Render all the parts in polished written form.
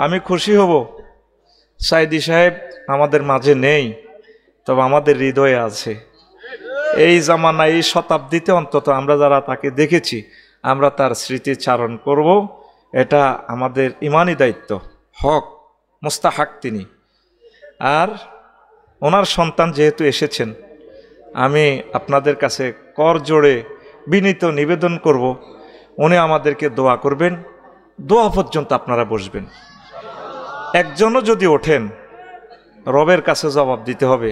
আমি খুশি হব সাইদি সাহেব আমাদের মাঝে নেই, তবে আমাদের হৃদয়ে আছে। এই জামানায় এই শতাব্দীতে অন্তত আমরা যারা তাকে দেখেছি আমরা তার স্মৃতিচারণ করব, এটা আমাদের ইমানি দায়িত্ব, হক মুস্তাহাক তিনি। আর ওনার সন্তান যেহেতু এসেছেন, আমি আপনাদের কাছে কর জোড়ে বিনীত নিবেদন করব, উনি আমাদেরকে দোয়া করবেন। দোয়া পর্যন্ত আপনারা বসবেন। একজনও যদি ওঠেন রবের কাছে জবাব দিতে হবে।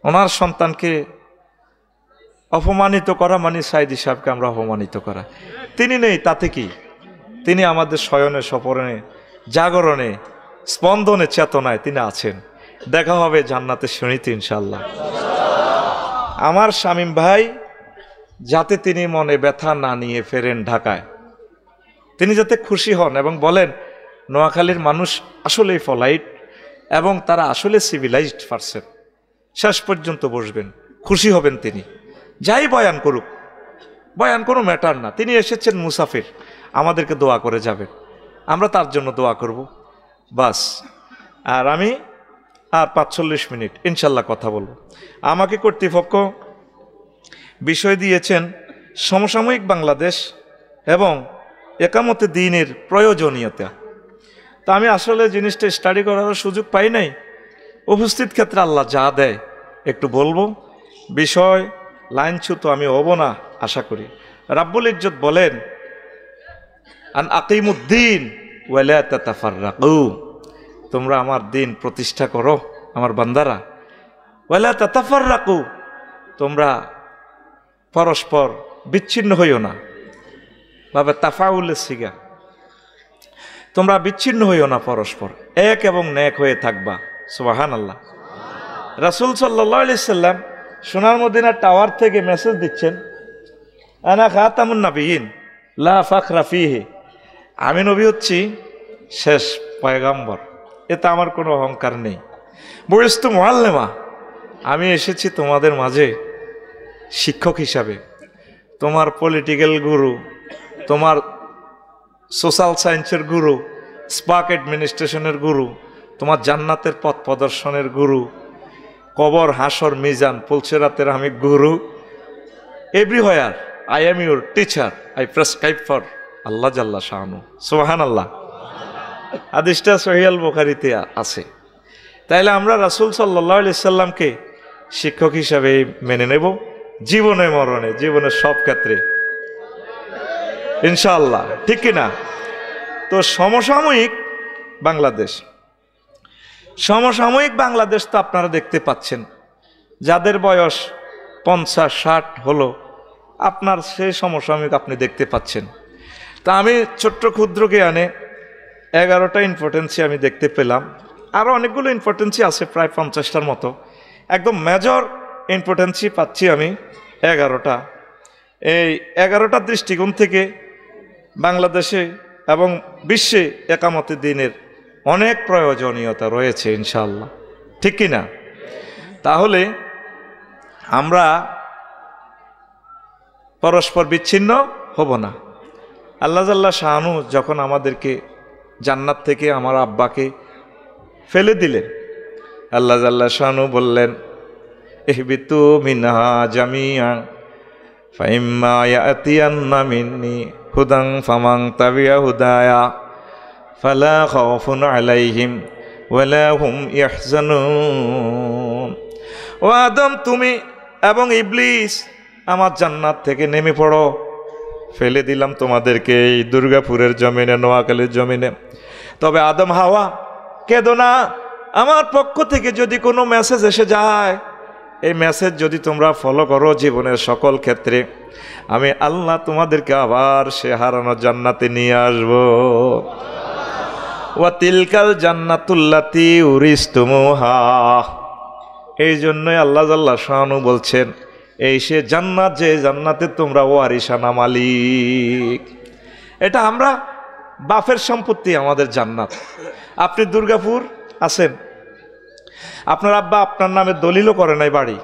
ওনার সন্তানকে অপমানিত করা মানে সাইদি সাহেবকে আমরা অপমানিত করা। তিনি নেই তাতে কি, তিনি আমাদের শয়নে স্বপনে জাগরণে স্পন্দনে চেতনায় তিনি আছেন। দেখা হবে জান্নাতে শুনিতে ইনশাআল্লাহ। আমার শামীম ভাই যাতে তিনি মনে ব্যথা না নিয়ে ফেরেন ঢাকায়, তিনি যাতে খুশি হন এবং বলেন নোয়াখালীর মানুষ আসলেই ফলাইট এবং তারা আসলে সিভিলাইজড পারসন, শেষ পর্যন্ত বসবেন, খুশি হবেন তিনি। যাই বয়ান করুক, বয়ান কোনো ম্যাটার না, তিনি এসেছেন মুসাফির, আমাদেরকে দোয়া করে যাবেন, আমরা তার জন্য দোয়া করব বাস। আর আমি আর ৪৫ মিনিট ইনশাল্লাহ কথা বলবো। আমাকে কর্তৃপক্ষ বিষয় দিয়েছেন সমসাময়িক বাংলাদেশ এবং একামতে দ্বীনের প্রয়োজনীয়তা। তা আমি আসলে জিনিসটা স্টাডি করার সুযোগ পাই নাই। উপস্থিত ক্ষেত্রে আল্লাহ যা দেয় একটু বলবো। বিষয় লাইনচ্যুত আমি হব না আশা করি। রাব্বুল ইজ্জত বলেন আন আকিমুদ্দিন ওয়ালা তাতাফাররাকু, তোমরা আমার দিন প্রতিষ্ঠা করো আমার বান্দারা। ওয়ালা তাতাফাররাকু, তোমরা পরস্পর বিচ্ছিন্ন হইও না। ভাবে তাফাউলের সিগা, তোমরা বিচ্ছিন্ন হইও না, পরস্পর এক এবং নেক হয়ে থাকবা। সুবহানাল্লাহ। রাসূল সাল্লাল্লাহু আলাইহি সাল্লাম সোনার মদিনার টাওয়ার থেকে মেসেজ দিচ্ছেন আনা খাতামুন নাবিয়িন লা ফাখরা ফিহি, আমি নবী হচ্ছি শেষ পয়গাম্বর, এতে আমার কোনো অহংকার নেই। বুইস্তু মুআল্লিমা, আমি এসেছি তোমাদের মাঝে শিক্ষক হিসাবে। তোমার পলিটিক্যাল গুরু, তোমার সোশ্যাল সায়েন্সের গুরু, স্পার্ক অ্যাডমিনিস্ট্রেশনের গুরু, তোমার জান্নাতের পথ প্রদর্শনের গুরু, কবর হাসর মিজান পুলসেরাতের আমি গুরু। Everywhere I am your teacher, I prescribe for Allah জাল্লা শাহানু। সুবহানাল্লাহ। হাদিসটা সহিহ আল বুখারীতে আছে। তাইলে আমরা রাসূল সাল্লাল্লাহু আলাইহি সাল্লামকে শিক্ষক হিসাবে মেনে নেব জীবনে মরণে, জীবনের সব ক্ষেত্রে ইনশাআল্লাহ, ঠিক কিনা? তো সমসাময়িক বাংলাদেশ, সমসাময়িক বাংলাদেশ তো আপনারা দেখতে পাচ্ছেন। যাদের বয়স 50-60 হলো, আপনার সেই সমসাময়িক আপনি দেখতে পাচ্ছেন। তা আমি ছোট্ট ক্ষুদ্র জ্ঞানে 11টা ইম্পর্টেন্সি আমি দেখতে পেলাম। আরও অনেকগুলো ইম্পর্টেন্সি আছে, প্রায় 50টার মতো। একদম মেজর ইম্পর্টেন্সি পাচ্ছি আমি 11টা। এই 11টা দৃষ্টিকোণ থেকে বাংলাদেশে এবং বিশ্বে একামতে দ্বীনের অনেক প্রয়োজনীয়তা রয়েছে ইনশাআল্লাহ, ঠিক কিনা? তাহলে আমরা পরস্পর বিচ্ছিন্ন হব না। আল্লাহ জাল্লা শাহানু যখন আমাদেরকে জান্নাত থেকে আমার আব্বাকে ফেলে দিলেন, আল্লাহ জাল্লা শাহানু বললেন ইহবিতু মিনহা জামিআ ফাইম্মা ইয়াতিয়ান্না মিন্নি হুদান ফামান তাবিআ হুদায়া ফালা খাউফুন আলাইহিম ওয়ালা হুম ইয়াহজানুন। ও আদম, তুমি এবং ইবলিস আমার জান্নাত থেকে নেমে পড়ো। ফেলে দিলাম তোমাদেরকে এই দুর্গাপুরের জমিনে, নোয়াখালীর জমিনে। তবে আদম হাওয়া কেঁদো না, আমার পক্ষ থেকে যদি কোনো মেসেজ এসে যায়, এই মেসেজ যদি তোমরা ফলো করো জীবনের সকল ক্ষেত্রে, আমি আল্লাহ তোমাদেরকে আবার সে হারানো জান্নাতে নিয়ে আসবো। ওয়া তিলকাল জান্নাতুল্লাতি উরিস্তুমুহা। এই জন্যই আল্লাহ জাল্লা শানু বলছেন এই সে জান্নাত যে জান্নাতে তোমরা ওয়ারিসানা মালিক। এটা আমরা বাপের সম্পত্তি, আমাদের জান্নাত। আপনি দুর্গাপুর আছেন, আপনার আব্বা আপনার নামে দলিলও করে নাই, বাড়ি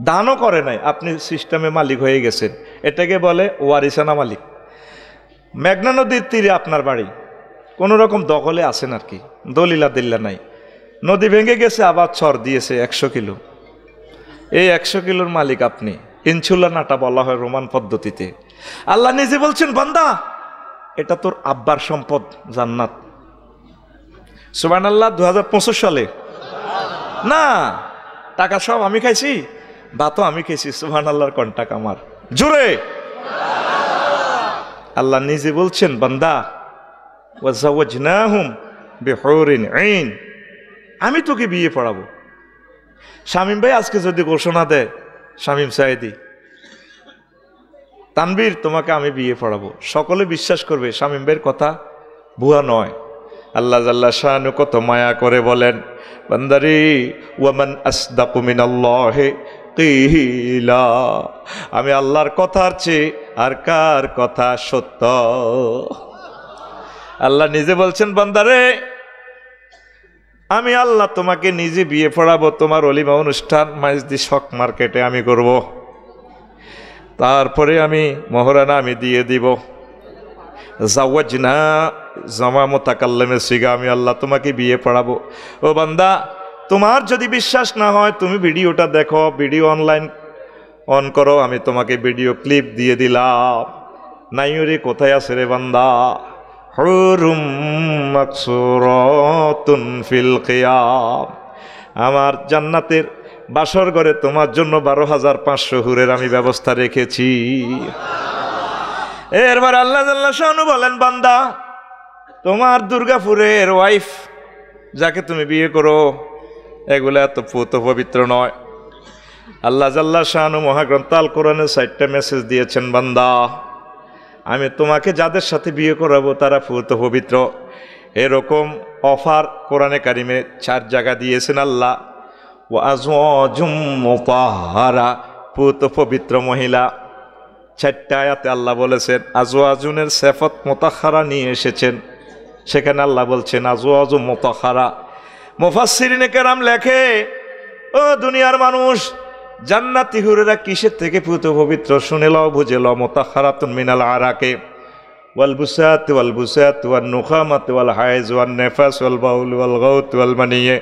দানও করে নাই, আপনি সিস্টেমে মালিক হয়ে গেছেন। এটাকে বলে ওয়ারিসানা মালিক। মেঘনা নদীর তীরে আপনার বাড়ি, কোনো রকম দখলে আছেন আর কি, দলিলা দিল্লা নাই। নদী ভেঙে গেছে, আবার ছড় দিয়েছে 100 কিলো। এই 100 কিলোর মালিক আপনি। ইনসুলা নাটা বলা হয় রোমান পদ্ধতিতে। আল্লাহ নিজে বলছেন, বান্দা এটা তোর আব্বার সম্পদ, জান্নাত। সুবহানাল্লাহ। 2025 সালে না, টাকা সব আমি খাইছি, ভাতও আমি খাইছি। সুবহানাল্লাহর কন্টাক আমার জোরে। আল্লাহ নিজে বলছেন, বান্দা ওয়াজাওয়াজনাহুম বিহুরিন আইন, আমি তোকে বিয়ে পড়াবো। শামীম ভাই আজকে যদি ঘোষণা দেয়, শামীম সাইদি, তানবীর তোমাকে আমি বিয়ে পড়াবো, সকলে বিশ্বাস করবে শামীম ভাইয়ের কথা ভুয়া নয়। আল্লাহ জাল্লা শানু কত মায়া করে বলেন, বান্দারি ওয়ামান আসদাকু মিনাল্লাহি কিলা, আমি আল্লাহর কথার চেয়ে আর কার কথা সত্য। আল্লাহ নিজে বলছেন, বান্দারে আমি আল্লাহ তোমাকে নিজে বিয়ে পড়াবো। তোমার অলিমা অনুষ্ঠান মাইজদি শক মার্কেটে আমি করব, তারপরে আমি মহরানা আমি দিয়ে দিব। জাওয়াজনা জামা মুতাকাল্লিমের সিগা, আমি আল্লাহ তোমাকে বিয়ে পড়াবো। ও বান্দা, তোমার যদি বিশ্বাস না হয় তুমি ভিডিওটা দেখো, ভিডিও অনলাইন অন করো, আমি তোমাকে ভিডিও ক্লিপ দিয়ে দিলাম। নাইরে কোথায় আছে রে বান্দা? হুরুম মাকসুরাতুন ফিল কিয়াম, আমার জান্নাতের বাসর ঘরে তোমার জন্য 12,500 হুরের আমি ব্যবস্থা রেখেছি। এরবার আল্লাহ জাল্লা শানু বলেন, বান্দা তোমার দুর্গাপুরের ওয়াইফ যাকে তুমি বিয়ে করো, এগুলো এত পুত পবিত্র নয়। আল্লাহ জাল্লা শানু মহাগ্রন্থ আল কোরআনে 4টা মেসেজ দিয়েছেন, বান্দা আমি তোমাকে যাদের সাথে বিয়ে করাবো তারা পুত পবিত্র। এরকম অফার কোরআনে কারিমে 4 জায়গা দিয়েছেন আল্লাহ। ওয়া আজওয়াজুম মুতাহহারা, পুত পবিত্র মহিলা। 4টা আয়াতে আল্লাহ বলেছেন, আজওয়াজুনের সিফাত মুতাহহারা নিয়ে এসেছেন। সেখানে আল্লাহ বলছেন আজওয়াজুম মুতাহহারা। মুফাসসিরিনে কেরাম লেখে, ও দুনিয়ার মানুষ, জান্নাতি হুরেরা কিসের থেকে পুত পবিত্র শুনে লও, বুঝে লও। মুতাহহারাতুন মিনাল আরাকে ওয়াল বুসাত ওয়াল বুসাত ওয়ান নুখামাত ওয়াল হায়জ ওয়ান নেফাস ওয়াল বাউল ওয়াল গাউত ওয়াল মানিয়ে।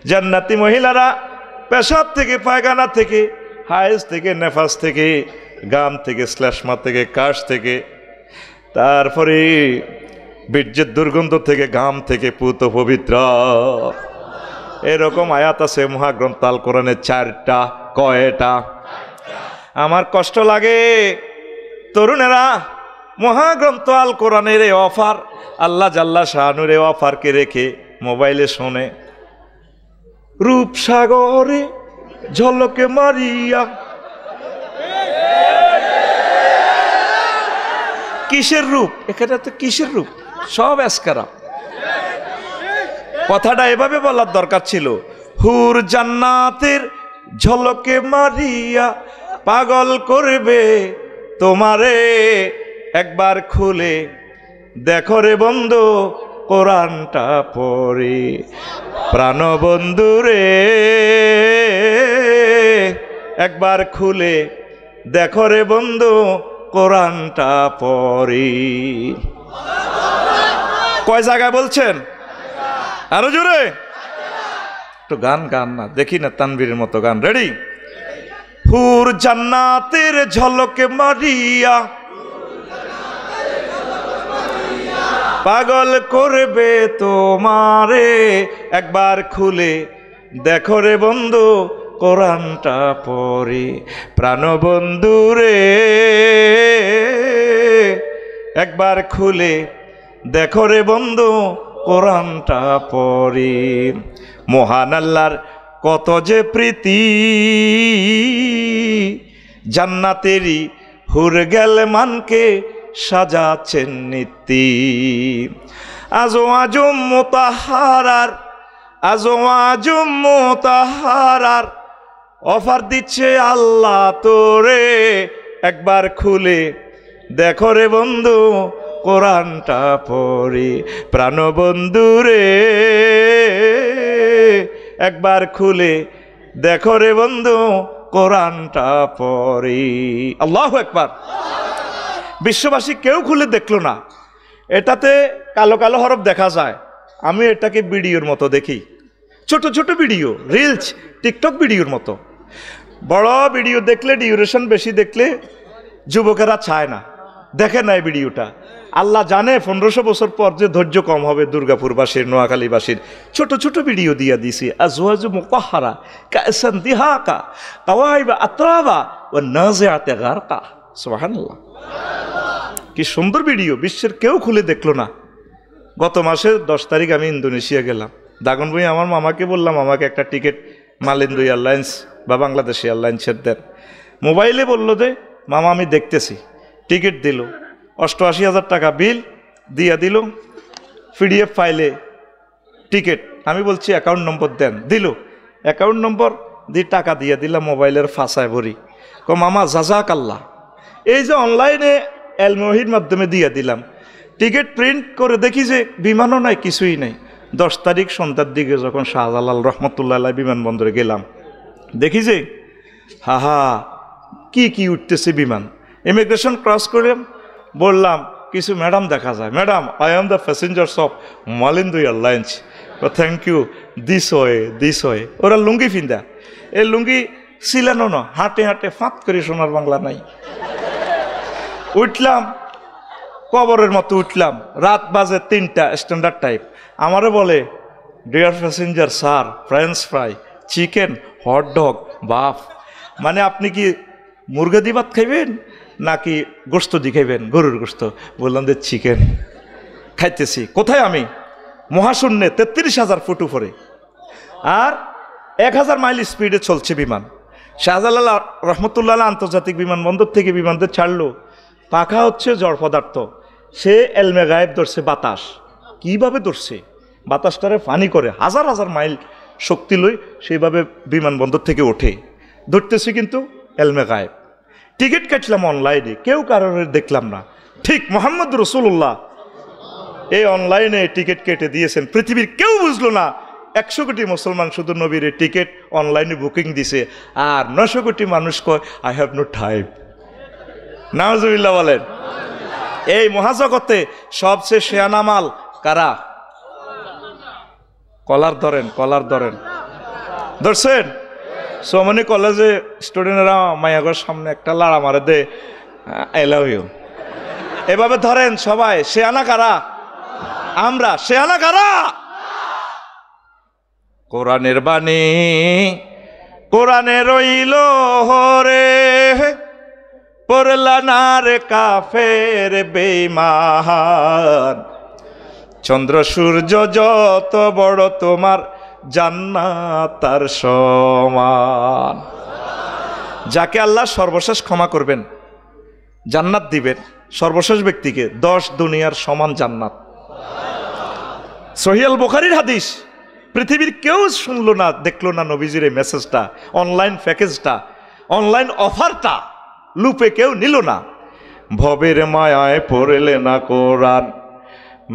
জান্নাতি মহিলারা পেশাব থেকে, পায়খানা থেকে, হায়জ থেকে, নেফাস থেকে, গাম থেকে, শ্লেষ্মা থেকে, কাশ থেকে, তারপরে বীর্যের দুর্গন্ধ থেকে, গাম থেকে পুত পবিত্র। এরকম আয়াত আছে মহাগ্রন্থ আল কোরআনে 4টা। কয়টা? আমার কষ্ট লাগে তরুণেরা, মহাগ্রন্থ আল কোরআনের এই অফার, আল্লাহ জাল্লা শানুর এই অফারকে রেখে মোবাইলে শোনে রূপসাগরে ঝলকে মারিয়া। কিসের রূপ? এখানে তো কিসের রূপ? সব এসকারা। কথাটা এভাবে বলার দরকার ছিল, হুর জান্নাতের ঝলকে মারিয়া পাগল করবে তোমারে, একবার খুলে দেখো রে বন্ধু কোরআনটা পড়ে। প্রাণ বন্ধু রে একবার খুলে দেখো রে বন্ধু কোরআনটা পড়ে। কয় জায়গায় বলছেন? আরো জোরে একটু গান গান না, দেখি না তানবীরের মতো গান। রেডি? হুর জান্নাতের ঝলকে মারিয়া পাগল করবে তোমারে, একবার খুলে দেখো রে বন্ধু কোরআনটা পড়ে। প্রাণ বন্ধু রে একবার খুলে দেখো রে বন্ধু কোরআনটা পড়ে। মহান আল্লাহর কত যে প্রীতি, জান্নাতেরই হুর গেলে মানকে সাজাচ্ছেন নীতি। আজওয়াজুম মুতাহহারার, আজওয়াজুম মুতাহহারার অফার দিচ্ছে আল্লাহ তোরে, একবার খুলে দেখো রে বন্ধু কোরআনটা পড়ে। প্রাণ বন্ধু রে একবার খুলে দেখো রে বন্ধু কোরআনটা পড়ে। আল্লাহু আকবার। বিশ্ববাসী কেউ খুলে দেখলো না, এটাতে কালো কালো হরফ দেখা যায়, আমি এটাকে ভিডিওর মতো দেখি, ছোট ছোট ভিডিও, রিলস, টিকটক ভিডিওর মতো। বড় ভিডিও দেখলে, ডিউরেশন বেশি দেখলে যুবকেরা চায় না, দেখে না এই ভিডিওটা। আল্লাহ জানে 1500 বছর পর যে ধৈর্য কম হবে দুর্গাপুরবাসীর, নোয়াখালীবাসীর। ছোট ছোট ভিডিও দিয়া দিছি, আজওয়াজু মুতাহহারা কাসান দিহাকা কাওয়াইবা আতরাবা ওয়া নাজিআতে গারকা। সুবহানাল্লাহ, কি সুন্দর ভিডিও, বিশ্বের কেউ খুলে দেখলো না। গত মাসে 10 তারিখ আমি ইন্দোনেশিয়া গেলাম। দাগন ভাই আমার মামাকে বললাম আমাকে একটা টিকিট মালিন্দু এয়ারলাইন্স বা বাংলাদেশ এয়ারলাইন্সের দেন। মোবাইলে বললো যে মামা আমি দেখতেছি, টিকিট দিল, 88,000 টাকা বিল দিয়া দিল, পিডিএফ ফাইলে টিকিট। আমি বলছি অ্যাকাউন্ট নম্বর দেন, দিল অ্যাকাউন্ট নম্বর দিয়ে টাকা দিয়ে দিলাম মোবাইলের ফাঁসায় ভরি। মামা জাজাক আল্লাহ। এই যে অনলাইনে এলমোহির মাধ্যমে দিয়ে দিলাম, টিকিট প্রিন্ট করে দেখি যে বিমানও নাই, কিছুই নেই। 10 তারিখ সন্ধ্যার দিকে যখন শাহজালাল রহমতুল্লাহ বিমানবন্দরে গেলাম, দেখি যে হা কি কি উঠতেছে বিমান। ইমিগ্রেশন ক্রস করে বললাম কিছু ম্যাডাম দেখা যায়, madam I am the passengers of Malindo airlines, thank you, this way. ওরা লুঙ্গি ফিন্দা, এই লুঙ্গি ছিলেন না, হাঁটে হাঁটে ফাঁত করে সোনার বাংলা নাই। উঠলাম কবরের মতো উঠলাম, রাত বাজে 3টা, স্ট্যান্ডার্ড টাইপ। আমারে বলে dear passenger sir, French fry, chicken, hot dog, বাফ। মানে আপনি কি মুরগা দি ভাত খাইবেন নাকি গোস্ত দি খাইবেন, গরুর গোস্ত? বললাম যে চিকেন খাইতেছি। কোথায় আমি? মহাশূন্যে 33,000 ফুট উপরে, আর 1000 মাইল স্পিডে চলছে বিমান। শাহজালাল রহমতুল্লাহ আন্তর্জাতিক বিমানবন্দর থেকে বিমানদের ছাড়লো, পাখা হচ্ছে জড় পদার্থ, সে এলমে গায়েব ধরছে বাতাস। কিভাবে ধরছে? বাতাসটারে ফানি করে হাজার হাজার মাইল শক্তি লই সেইভাবে বিমানবন্দর থেকে ওঠে, ধরতেছে কিন্তু এলমে গায়েব। টিকিট কাটলাম অনলাইনে, কেউ কারোর দেখলাম না। ঠিক মোহাম্মদ রসুল্লাহ এই অনলাইনে টিকিট কেটে দিয়েছেন, পৃথিবীর কেউ বুঝলো না। 100 কোটি মুসলমান শুধু নবীর টিকিট অনলাইনে বুকিং দিছে, আর 900 কোটি মানুষ কয় আই হ্যাভ নো টাইম। নাউজুবিল্লাহ বলেন। এই মহাজগতে সবচেয়ে শেয়ানা মাল কারা? কলার ধরেন, ধরছেন? সোমনি কলেজে স্টুডেন্টরা মায়াগর সামনে একটা লাড়া মারে দে, আই লাভ ইউ, এভাবে ধরেন সবাই। শেয়ানা কারা? আমরা। শেয়ানা কারা? কোরআনের বাণী কোরআনে রইল হরে, পড়লা না রে কাফের বেঈমান। চন্দ্র সূর্য যত বড় তোমার জান্নাত তার সমান। যাকে আল্লাহ সর্বশেষ ক্ষমা করবেন, জান্নাত দিবেন, সর্বশেষ ব্যক্তিকে 10 দুনিয়ার সমান জান্নাত। সহিহ আল বুখারীর হাদিস। পৃথিবীর কেউ শুনলো না, দেখলো না নবীজির এই মেসেজটা, অনলাইন প্যাকেজটা, অনলাইন অফারটা লুপে কেউ নিল না। ভবের মায়ায় পড়লে না কোরআন,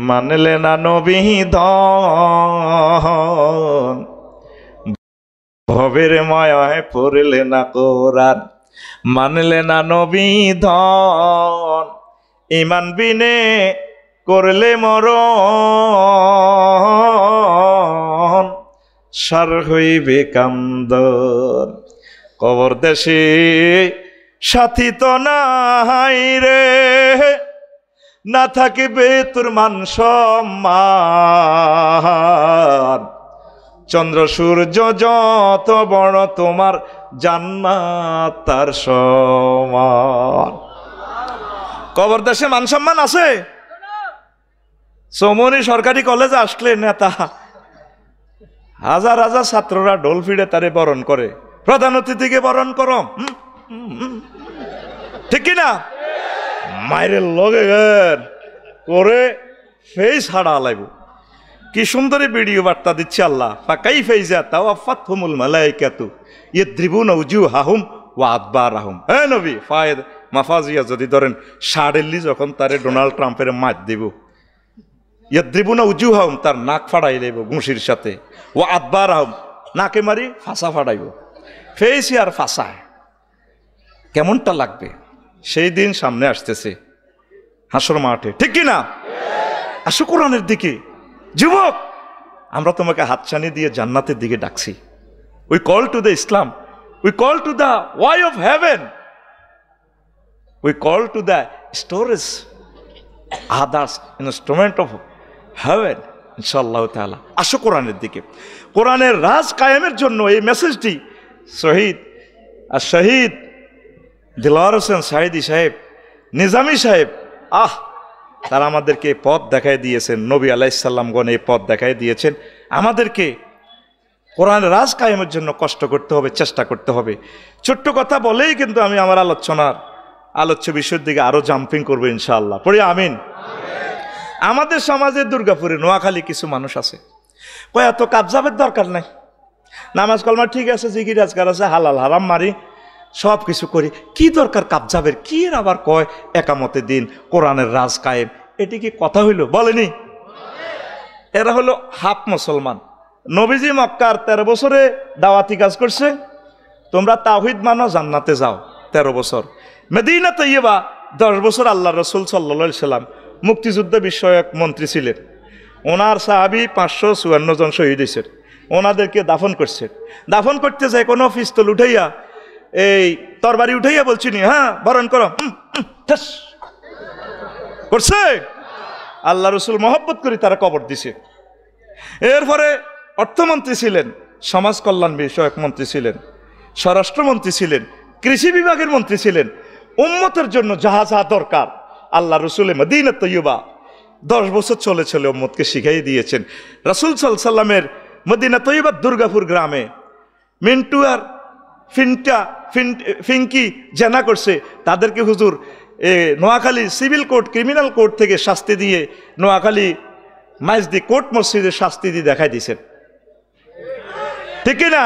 মানলে না নবী ধন। ভবের মায়ায় পড়লে না কোরআন, মানলে না নবী ধন। ইমান বিনে করলে মরণ, সার হইবে কান্দন। কবর দেশে সাথী তো নাই রে, না থাকিবে তোর মান সম্মান। চন্দ্র সূর্য যত বড় তোমার জান্নাত তার সমান। কবর দেশে মান সম্মান আছে? সমনি সরকারি কলেজে আসলে নেতা, হাজার হাজার ছাত্ররা ঢোল ফিড়ে তারে বরণ করে, প্রধান অতিথিকে বরণ করো, ঠিক কিনা? মায়ের লগে করে ফেস হাড়া লাগবে। কি সুন্দরী ভিডিও বার্তা দিচ্ছে আল্লাহ। ফাকাই ফেইজা তাওয়াফাতহুমুল মালাইকাতু ইয়াদ্রিবুনা উজুহাহুম ওয়া আদবারাহুম। হে নবী, ফায়েদ মাফাজিয়া যদি ধরেন শাড়েল্লি যখন তারে ডোনাল্ড ট্রাম্পের মাত দিব, ইয়াদ্রিবুনা উজুহাহুম, তার নাক ফাড়াই লইব ঘুষির সাথে, ওয়া আদবারাহুম, নাকে মারি ফাঁসা ফাড়াইব। ফেইসি আর ফাঁসায় কেমনটা লাগবে? সেই দিন সামনে আসতেছে হাসর মাঠে, ঠিক কিনা? আসো কোরআনের দিকে। যুবক, আমরা তোমাকে হাতছানি দিয়ে জান্নাতের দিকে ডাকছি। We call to the Islam, we call to the way of haven, we call to the storage others instrument of haven. ইনশাআল্লাহ তাআলা আসো কোরআনের দিকে। কোরআনের রাজ কায়েমের জন্য এই মেসেজটি শহীদ দিলওয়ার হোসেন সাঈদী সাহেব, নিজামী সাহেব, তারা আমাদেরকে পথ দেখায় দিয়েছেন। নবী আলাইহিস সালামগণ এই পথ দেখায় দিয়েছেন। আমাদেরকে কোরআনের রাজ কায়েমের জন্য কষ্ট করতে হবে, চেষ্টা করতে হবে। ছোট্ট কথা বলেই কিন্তু আমি আমার আলোচ্য বিষয়ের দিকে আরো জাম্পিং করবো ইনশাআল্লাহ। পড়ি আমিন। আমাদের সমাজে দুর্গাপুরে নোয়াখালী কিছু মানুষ আছে কয় এত কাবজাবের দরকার নাই, নামাজ কলমা ঠিক আছে, জিকির আজকার আছে, হালাল হারাম মারি, সব কিছু করি, কি দরকার কাবজাবের? কি এর আবার কয় একামতে দিন, কোরআনের রাজ কায়েম, এটি কি কথা হইল? বলেনি। এরা হলো হাফ মুসলমান। নবীজি মক্কার 13 বছরে দাওয়াতি কাজ করছে, তোমরা তাওহীদ মানো, জান্নাতে যাও। 13 বছর। মদিনা তৈয়বা 10 বছর আল্লাহ রসুল সাল্লাল্লাহু আলাইহি সাল্লাম মুক্তিযুদ্ধ বিষয়ক মন্ত্রী ছিলেন। ওনার সাহাবী 554 জন শহীদ হয়েছেন। ওনাদেরকে দাফন করছে। দাফন করতে যায় কোনো পিস্তল উঠাইয়া, এই তরবারি উঠাইয়া বলছিনি, হ্যাঁ বরণ করো, করছে। আল্লাহ রসুল মহব্বত করে তারা কবর দিছে। এরপরে অর্থমন্ত্রী ছিলেন, সমাজ কল্যাণ বিষয়ক মন্ত্রী ছিলেন, স্বরাষ্ট্রমন্ত্রী ছিলেন, কৃষি বিভাগের মন্ত্রী ছিলেন। উম্মতের জন্য যাহা যাহা দরকার আল্লাহ রসুলের মদিনা তৈয়বা 10 বছর চলে চলে উম্মতকে শিখাই দিয়েছেন। রাসূল সাল্লাল্লাহু আলাইহি সাল্লামের মদিনা তৈয়বা দুর্গাপুর গ্রামে মিন্টু আর ফিঙ্কি জেনা করছে, তাদেরকে হুজুর Noakhali civil court, criminal court থেকে শাস্তি দিয়ে নোয়াখালী মাইজদি কোর্ট মসজিদে শাস্তি দিয়ে দেখাই দিয়েছেন, ঠিক না?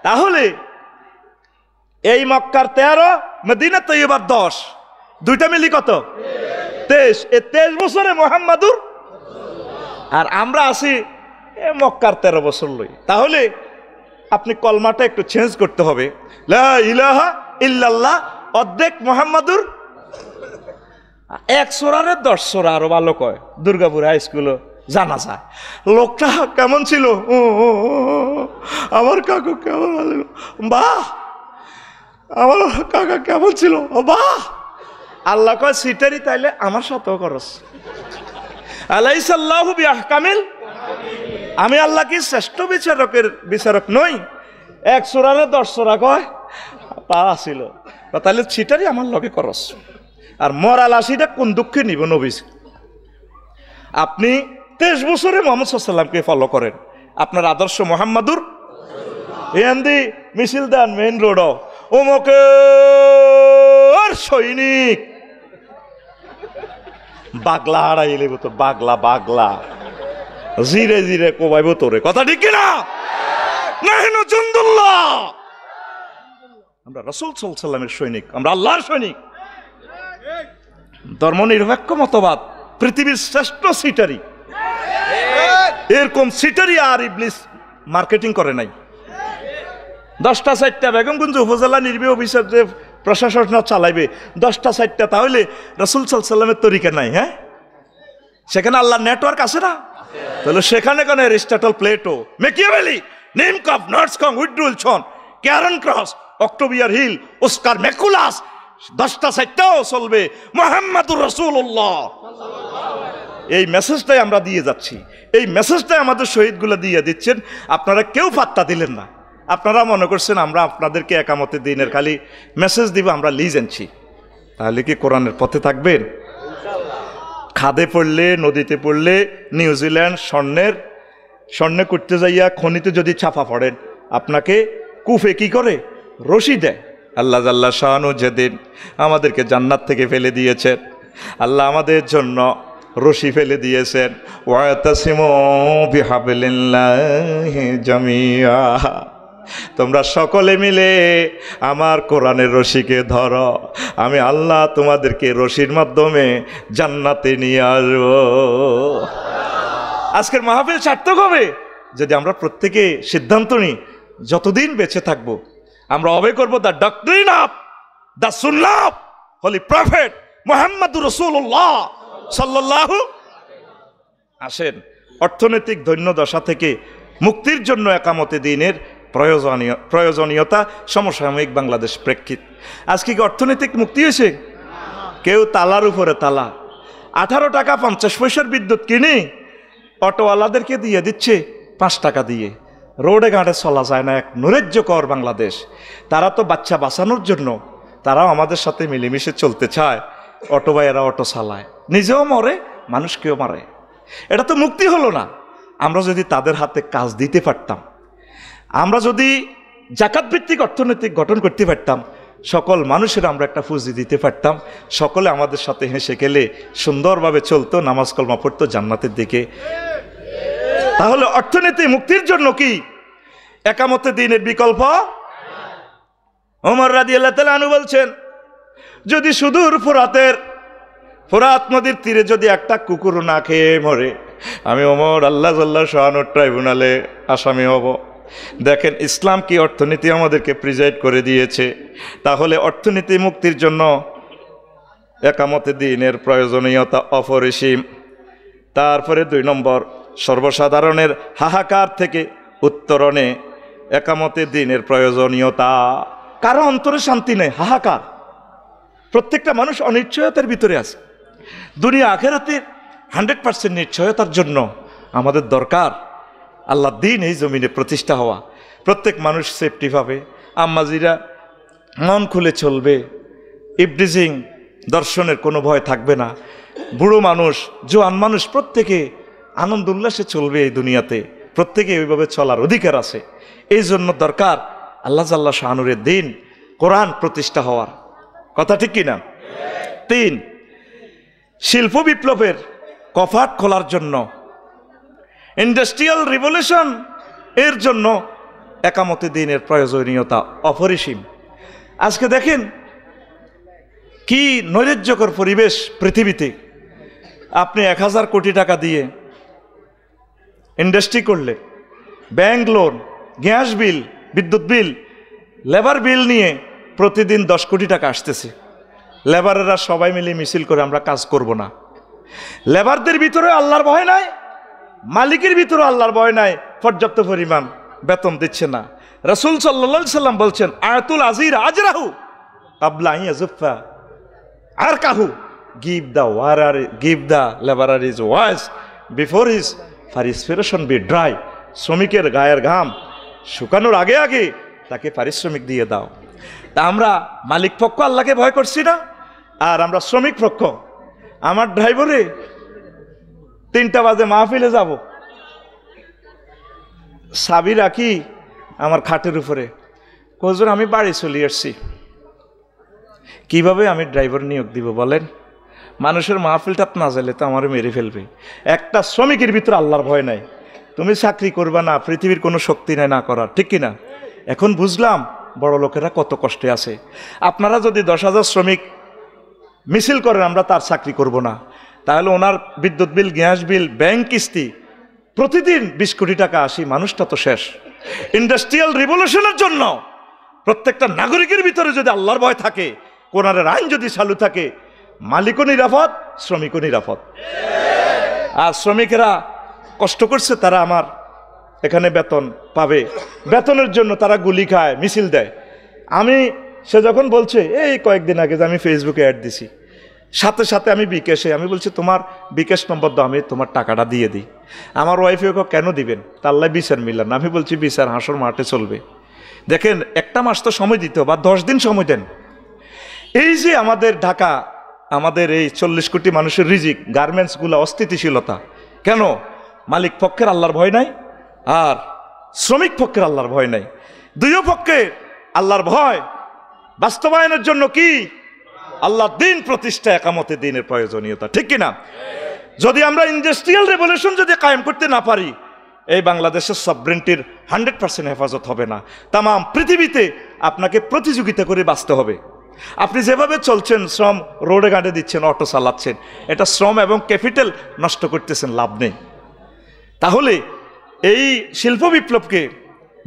তাহলে এই মক্কার 13, মদিনা তৈয়বার 10, দুইটা মিলি কত? 23। এই 23 বছরে মুহাম্মাদুর, আর আমরা আছি মক্কার 13 বছর লই। তাহলে আপনি কলমাটা একটু চেঞ্জ করতে হবে। লা ইলাহা ইল্লাল্লাহ অর্ধেক মুহাম্মাদুর, 1 সূরারে 10 সূরা আরো ভালো কয়। দুর্গাপুর হাই স্কুলে জানা যায়। লোকটা কেমন ছিল? আমার কাকু কেমন ছিল? বাহ, আমার কাকা কেমন ছিল? বাহ। আল্লাহ কয় সিটারি, তাইলে আমার সাথেও করস। আলাইসাল্লাহু বিআহকামিল, আমি আল্লাহ কি শ্রেষ্ঠ বিচারক নই? 1 সূরারে 10 সূরা কয়, তা ছিল। তাহলে সিটারি আমার লগে করস। আর মরাল আসিটা কোন দুঃখে নিব নবীজ? আপনি 23 বছরে মুহাম্মদ সাল্লাল্লাহু আলাইহি ওয়াসাল্লামকে ফলো করেন, আপনার আদর্শ মুহাম্মাদুর। এন্দি মিছিল দেন মেইন রোড, ওমকের সৈনিক বাগলা হারাইলে তো, বাগলা জিরে জিরে কোবাইব তোরে, কথা ঠিক কিনা? নাহনু জুনদুল্লাহ, আমরা রাসূল সাল্লাল্লাহু আলাইহি ওয়াসাল্লামের সৈনিক, আমরা আল্লাহর সৈনিক। ধর্মনিরপেক্ষ মতবাদ পৃথিবীর শ্রেষ্ঠ সিটারি। এরকম সিটারি আর ইবলিস মার্কেটিং করে নাই। 10টা 4টা বেগমগঞ্জ উপজেলা নির্বাহী অফিসার যে প্রশাসন চালাইবে, 10টা 4টা, তাহলে রাসূল সাল্লাল্লাহু আলাইহি ওয়াসাল্লামের তরিকা নাই? হ্যাঁ, সেখানে আল্লাহর নেটওয়ার্ক আছে না? তাহলে সেখানে কেন এরিস্টটল, প্লেটো, মেকিয়াভেলি, নিমকভ, নর্থস্কং, উইডরুলসন, ক্যারন ক্রস, অক্টোবিয়ার হিল, অস্কার ম্যাকুলাস, 10টা 4টাও চলবে, মুহাম্মাদুর রাসূলুল্লাহ। এই মেসেজটাই আমরা দিয়ে যাচ্ছি, এই মেসেজটাই আমাদের শহীদগুলো দিয়ে দিচ্ছেন। আপনারা কেউ পাত্তা দিলেন না। আপনারা মনে করছেন আমরা আপনাদেরকে একামতে দিনের খালি মেসেজ দিব, আমরা লিজ আনছি। তাহলে কি কোরআনের পথে থাকবেন? খাদে পড়লে, নদীতে পড়লে, নিউজিল্যান্ড স্বর্ণে করতে যাইয়া খনিতে যদি ছাপা পড়েন, আপনাকে কুফে কি করে? রশি দেয়। আল্লাহ জাল্লা শানু যেদিন আমাদেরকে জান্নাত থেকে ফেলে দিয়েছেন, আল্লাহ আমাদের জন্য রশি ফেলে দিয়েছেন। ওয়াতাসিমু বিহাবলিল্লাহি জামিয়া, তোমরা সকলে মিলে আমার কোরআনের রশিকে ধরো, আমি আল্লাহ তোমাদেরকে রশির মাধ্যমে জান্নাতে নিয়ে আসবো। আজকের মাহফিল সার্থক হবে যদি আমরা প্রত্যেকে সিদ্ধান্ত নিই, যতদিন বেঁচে থাকবো আমরা অবয় করবো the doctrine of the Sunnah of holy prophet মুহাম্মাদুর রাসূলুল্লাহ সাল্লাল্লাহু। আসেন, অর্থনৈতিক দৈন্যদশা থেকে মুক্তির জন্য একামতে দিনের প্রয়োজনীয়তা সমসাময়িক বাংলাদেশ প্রেক্ষিত। আজকে কি অর্থনৈতিক মুক্তি হয়েছে? কেউ তালার উপরে তালা, 18 টাকা 50 পয়সার বিদ্যুৎ কিনে অটোওয়ালাদেরকে দিয়ে দিচ্ছে 5 টাকা দিয়ে। রোডে ঘাটে চলা যায় না, এক নৈরাজ্যকর বাংলাদেশ। তারা তো বাচ্চা বাঁচানোর জন্য তারাও আমাদের সাথে মিলেমিশে চলতে চায়। অটো ভাইয়েরা অটো চালায়, নিজেও মরে, মানুষকেও মারে। এটা তো মুক্তি হলো না। আমরা যদি তাদের হাতে কাজ দিতে পারতাম, আমরা যদি জাকাত ভিত্তিক অর্থনৈতিক গঠন করতে পারতাম, সকল মানুষের আমরা একটা পুঁজি দিতে পারতাম, সকলে আমাদের সাথে হেসে খেলে সুন্দরভাবে চলতো, নামাজ কলমা পড়তো জান্নাতের দিকে। তাহলে অর্থনীতি মুক্তির জন্য কি একামতে দিনের বিকল্প? ওমর রাদিয়াল্লাহু তাআলা আনহু বলছেন, যদি সুদূর ফোরাত নদীর তীরে যদি একটা কুকুর না খেয়ে মরে, আমি ওমর আল্লাহ জাল্লাহ শাআনুর ট্রাইব্যুনালে আসামি হব। দেখেন ইসলাম কি অর্থনীতি আমাদেরকে প্রিজাইড করে দিয়েছে। তাহলে অর্থনীতি মুক্তির জন্য একামতে দিনের প্রয়োজনীয়তা অপরিসীম। তারপরে 2 নম্বর, সর্বসাধারণের হাহাকার থেকে উত্তরণে একামতে দিনের প্রয়োজনীয়তা। কারো অন্তরে শান্তি নেই, হাহাকার। প্রত্যেকটা মানুষ অনিশ্চয়তার ভিতরে আছে। দুনিয়া আখিরাতের 100% নিশ্চয়তার জন্য আমাদের দরকার আল্লাহর দ্বীন এই জমিনে প্রতিষ্ঠা হওয়া। প্রত্যেক মানুষ সেফটি পাবে, আম্মাজিরা মন খুলে চলবে, ইবরিজিং দর্শনের কোনো ভয় থাকবে না। বুড়ো মানুষ, জোয়ান মানুষ প্রত্যেকে আনন্দ উল্লাসে চলবে এই দুনিয়াতে। প্রত্যেকে ওইভাবে চলার অধিকার আছে। এই জন্য দরকার আল্লাহ জাল্লাহ শাআনুরের দ্বীন কোরআন প্রতিষ্ঠা হওয়ার কথা, ঠিক কিনা? 3, শিল্প বিপ্লবের কপাট খোলার জন্য, ইন্ডাস্ট্রিয়াল রিভলিউশন এর জন্য একামতে দিনের প্রয়োজনীয়তা অপরিসীম। আজকে দেখেন কি নৈরাজ্যকর পরিবেশ পৃথিবীতে। আপনি 1000 কোটি টাকা দিয়ে ইন্ডাস্ট্রি করলে, ব্যাংক লোন, গ্যাস বিল, বিদ্যুৎ বিল, লেবার বিল নিয়ে প্রতিদিন 10 কোটি টাকা আসতেছে। লেবারেরা সবাই মিলে মিছিল করে আমরা কাজ করব না। লেবারদের ভিতরে আল্লাহর ভয় নাই, মালিকের ভিতরে আল্লাহর ভয় নাই, পর্যাপ্ত পরিমাণ বেতন দিচ্ছে না। রাসূল সাল্লাল্লাহু আলাইহি সাল্লাম বলছেন, আয়াতুল আজির আজরাহু ক্বাবলা আন ইয়াজফা আরকাহু, give the laborer his wages before his perspiration be dry। শ্রমিকের গায়ের ঘাম শুকানোর আগে আগে তাকে পারিশ্রমিক দিয়ে দাও। তা আমরা মালিক পক্ষ আল্লাহকে ভয় করছি না, আর আমরা শ্রমিক পক্ষ। আমার ড্রাইভারে 3টা বাজে মাহফিলে যাব, চাবি রাখি আমার খাটের উপরে, হুজুর আমি বাড়ি চলে আসছি। কিভাবে আমি ড্রাইভার নিয়োগ দিব বলেন? মানুষের মাহফিলটা না যাইলে তো আমার মেরে ফেলবে। একটা শ্রমিকের ভিতরে আল্লাহর ভয় নাই। তুমি চাকরি করবা না, পৃথিবীর কোনো শক্তি নাই না করার, ঠিক কিনা? এখন বুঝলাম বড় লোকেরা কত কষ্টে আছে। আপনারা যদি 10,000 শ্রমিক মিছিল করেন আমরা তার চাকরি করব না, তাহলে ওনার বিদ্যুৎ বিল, গ্যাস বিল, ব্যাংক কিস্তি প্রতিদিন 20 কোটি টাকা আসি, মানুষটা তো শেষ। ইন্ডাস্ট্রিয়াল রিভলিউশনের জন্য প্রত্যেকটা নাগরিকের ভিতরে যদি আল্লাহর ভয় থাকে, কোরআনের আইন যদি চালু থাকে, মালিকও নিরাপদ, শ্রমিকও নিরাপদ। আর শ্রমিকেরা কষ্ট করছে, তারা আমার এখানে বেতন পাবে, বেতনের জন্য তারা গুলি খায়, মিছিল দেয়। সে যখন বলছে এই কয়েকদিন আগে যে আমি ফেসবুকে অ্যাড দিছি, সাথে সাথে আমি বিকাশে, আমি বলছি তোমার বিকাশ নম্বর দাও, আমি তোমার টাকাটা দিয়ে দিই। আমার ওয়াইফে কেন দিবেন? তাল্লাই বিচার মিললাম না। আমি বলছি বিচার হাসর মাঠে চলবে। দেখেন 1 মাস তো সময় দিতে বা 10 দিন সময় দেন। এই যে আমাদের ঢাকা, আমাদের এই 40 কোটি মানুষের রিজিক, গার্মেন্টসগুলো অস্থিতিশীলতা কেন? মালিক পক্ষের আল্লাহর ভয় নাই, আর শ্রমিক পক্ষের আল্লাহর ভয় নাই। দুই পক্ষে আল্লাহর ভয় বাস্তবায়নের জন্য কি? আল্লাহর দ্বীন প্রতিষ্ঠা, একামতে দ্বীনের প্রয়োজনীয়তা, ঠিক কিনা? যদি আমরা ইন্ডাস্ট্রিয়াল রেভলিউশন যদি কায়েম করতে না পারি, এই বাংলাদেশের সভরেন্টির 100% হেফাজত হবে না। তাম পৃথিবীতে আপনাকে প্রতিযোগিতা করে বাঁচতে হবে। আপনি যেভাবে চলছেন, শ্রম রোডে ঘাটে দিচ্ছেন, অটো চালাচ্ছেন, এটা শ্রম এবং ক্যাপিটাল নষ্ট করতেছেন, লাভ নেই। তাহলে এই শিল্প বিপ্লবকে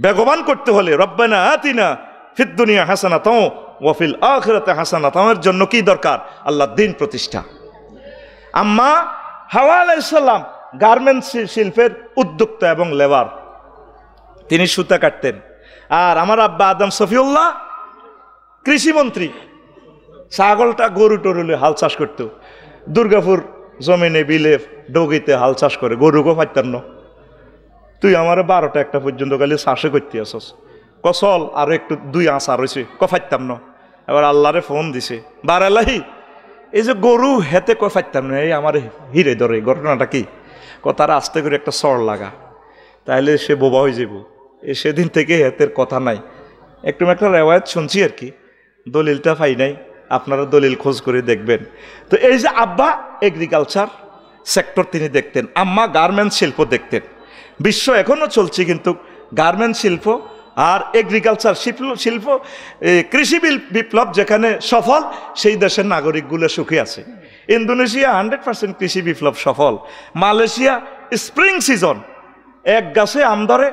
বেগবান করতে হলে রব্বানা আতিনা ফিদ দুনিয়া হাসানাতাও ওয়া ফিল আখিরাতি হাসানাতাওর জন্য কি দরকার? আল্লাহর দ্বীন প্রতিষ্ঠা। আম্মা হাওয়া আলাইহিস সালাম গার্মেন্টস শিল্পের উদ্যোক্তা এবং লেবার, তিনি সুতা কাটতেন। আর আমার আব্বা আদম শফিউল্লাহ কৃষিমন্ত্রী, ছাগলটা গরু টরুলে হাল চাষ করতো। দুর্গাপুর জমিনে বিলে ডগিতে হাল চাষ করে, গরুকে পাইতাম না। তুই আমার 12টা 1টা পর্যন্ত খালি চাষে করতে আসস, কসল আর একটু 2 আঁচার হয়েছে, কফাইতাম না। এবার আল্লাহরে ফোন দিছে, বারালাহি এই যে গরু হেতে কফাইতাম না, এই আমার হিরে ধরে, ঘটনাটা কি? কথার আস্তে করে একটা চড় লাগা, তাহলে সে বোবা হয়ে যাব। সেদিন থেকে হেতের কথা নাই। একটু একটা রেওয়ায়ত শুনছি আর কি, দলিলটা পাই নাই, আপনারা দলিল খোঁজ করে দেখবেন। তো এই যে আব্বা এগ্রিকালচার সেক্টর তিনি দেখতেন, আম্মা গার্মেন্টস শিল্প দেখতেন। বিশ্ব এখনও চলছে কিন্তু গার্মেন্টস শিল্প আর এগ্রিকালচার শিল্প, কৃষি বিপ্লব যেখানে সফল, সেই দেশের নাগরিকগুলো সুখে আছে। ইন্দোনেশিয়া 100% কৃষি বিপ্লব সফল। মালয়েশিয়া স্প্রিং সিজন, এক গাছে আম ধরে,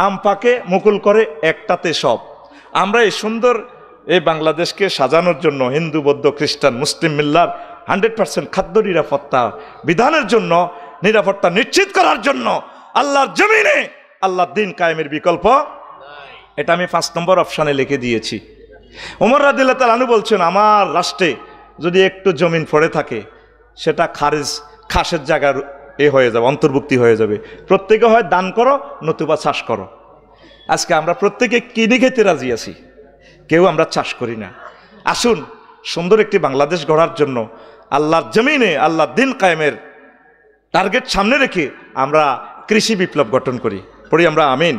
আম পাকে মুকুল করে, একটাতে সব। আমরা এই সুন্দর এই বাংলাদেশকে সাজানোর জন্য হিন্দু, বৌদ্ধ, খ্রিস্টান, মুসলিম মিল্লার 100% খাদ্য নিরাপত্তা বিধানের জন্য, নিরাপত্তা নিশ্চিত করার জন্য আল্লাহর জমিনে আল্লাহর দিন কায়েমের বিকল্প, এটা আমি 5 নম্বর অপশানে লিখে দিয়েছি। ওমর রাদিয়াল্লাহু তাআলা আনহু বলছেন, আমার রাষ্ট্রে যদি একটু জমিন পড়ে থাকে, সেটা খাসের জায়গার হয়ে যাবে, অন্তর্ভুক্তি হয়ে যাবে। প্রত্যেকে হয় দান করো, নতুবা চাষ করো। আজকে আমরা প্রত্যেকে কিনে খেতে রাজি আছি, কেউ আমরা চাষ করি না। আসুন সুন্দর একটি বাংলাদেশ গড়ার জন্য আল্লাহর জমিনে আল্লাহর দিন কায়েমের টার্গেট সামনে রেখে আমরা কৃষি বিপ্লব গঠন করি। পড়ি আমরা আমিন।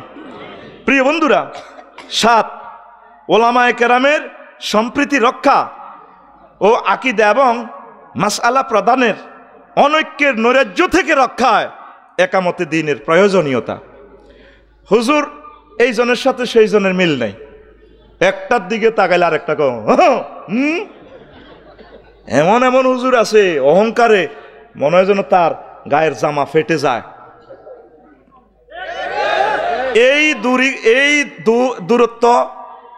প্রিয় বন্ধুরা, 7 ওলামায়ে কেরামের সম্প্রীতি রক্ষা ও আকীদা এবং মাসআলা প্রদানের, অনৈক্যের নৈরাজ্য থেকে রক্ষায় একামতে দ্বীনের প্রয়োজনীয়তা। হুজুর এই জনের সাথে সেই জনের মিল নাই, একটার দিকে তাকাইলে আরেকটা কম। এমন এমন হুজুর আছে, অহংকারে মনে হয় যেন তার গায়ের জামা ফেটে যায়। এই দূরত্ব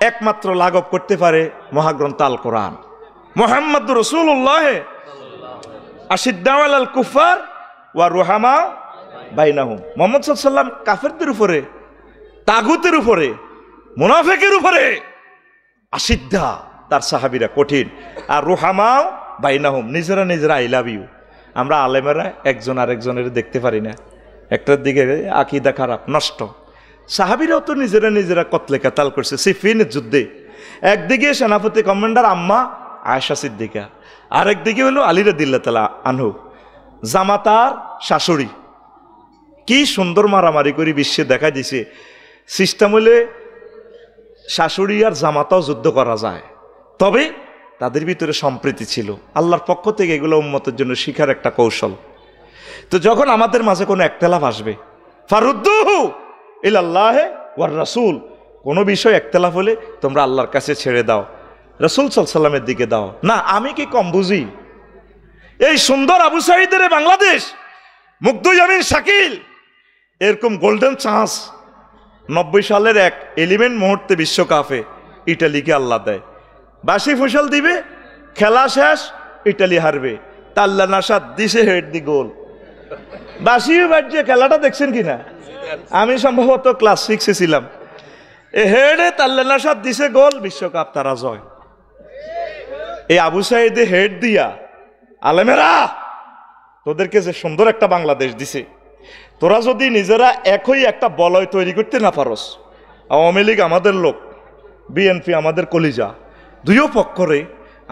একমাত্র লাঘব করতে পারে মহাগ্রন্থ আল কোরআন। মুহাম্মদুর রাসূলুল্লাহ আশিদ্দাউ আলাল কুফার ওয়া রুহামা বাইনাহুম। মুহাম্মদ সাল্লাল্লাহু আলাইহি ওয়াসাল্লাম কাফেরদের উপরে, তাগুতের উপরে, মুনাফিকের উপরে আশিদ্দা, তার সাহাবীরা কঠিন, আর রুহামাও বাইনাহুম, নিজেরা নিজেরা আই লাভ ইউ। আমরা আলেমেরা একজন আরেকজনের দেখতে পারি না, একটার দিকে আকীদা খারাপ, নষ্ট। সাহাবীরাও তো নিজেরা নিজেরা কতলে কাতাল করছে সিফিনের যুদ্ধে। একদিকে সেনাপতি কমান্ডার আম্মা আয়েশা সিদ্দিকা, আরেকদিকে হলো আলী রাদিয়াল্লাহু তাআলা আনহু, জামাতার শাশুড়ি। কি সুন্দর মারামারি করে বিশ্বে দেখা দিছে। সিস্টেম হলে শাশুড়ি আর জামাতাও যুদ্ধ করা যায়, তবে তাদের ভিতরে সম্প্রীতি ছিল। আল্লাহর পক্ষ থেকে এগুলো উম্মতের জন্য শিখার একটা কৌশল। তো যখন আমাদের মাঝে কোনো একতলাফ আসবে, ফারুদ্দুহু ইলাল্লাহি ওয়ার রাসূল, কোনো বিষয় একতলাফ হলে তোমরা আল্লাহর কাছে ছেড়ে দাও, রাসূল সাল্লাল্লাহু আলাইহি ওয়াসাল্লামের দিকে দাও। না আমি কি কম বুঝি? এই সুন্দর আবু সাঈদের বাংলাদেশ, মুগ্ধ জামিন শাকিল, এরকম গোল্ডেন চান্স 90 সালের এক এলিমেন্ট মুহূর্তে বিশ্বকাপে ইটালিকে আল্লাহ দেয়। বাসি ফসল দিবে, খেলা শেষ, ইটালি হারবে, তাল্লা নাসাদ দিছে হেড দি গোল। বাসিও বাজছে, খেলাটা দেখছেন কিনা? আমি সম্ভবত ক্লাস 6-এ ছিলাম। এ হেডে তাল্লা নাসাদ দিছে গোল, বিশ্বকাপ তারা জয়। এই আবু সাঈদে হেড দিয়া আলেমেরা তোদেরকে যে সুন্দর একটা বাংলাদেশ দিছে, তোরা যদি নিজেরা একই একটা বলয় তৈরি করতে না পারস, আওয়ামী লীগ আমাদের লোক, বিএনপি আমাদের কলিজা, দুইও পক্ষরে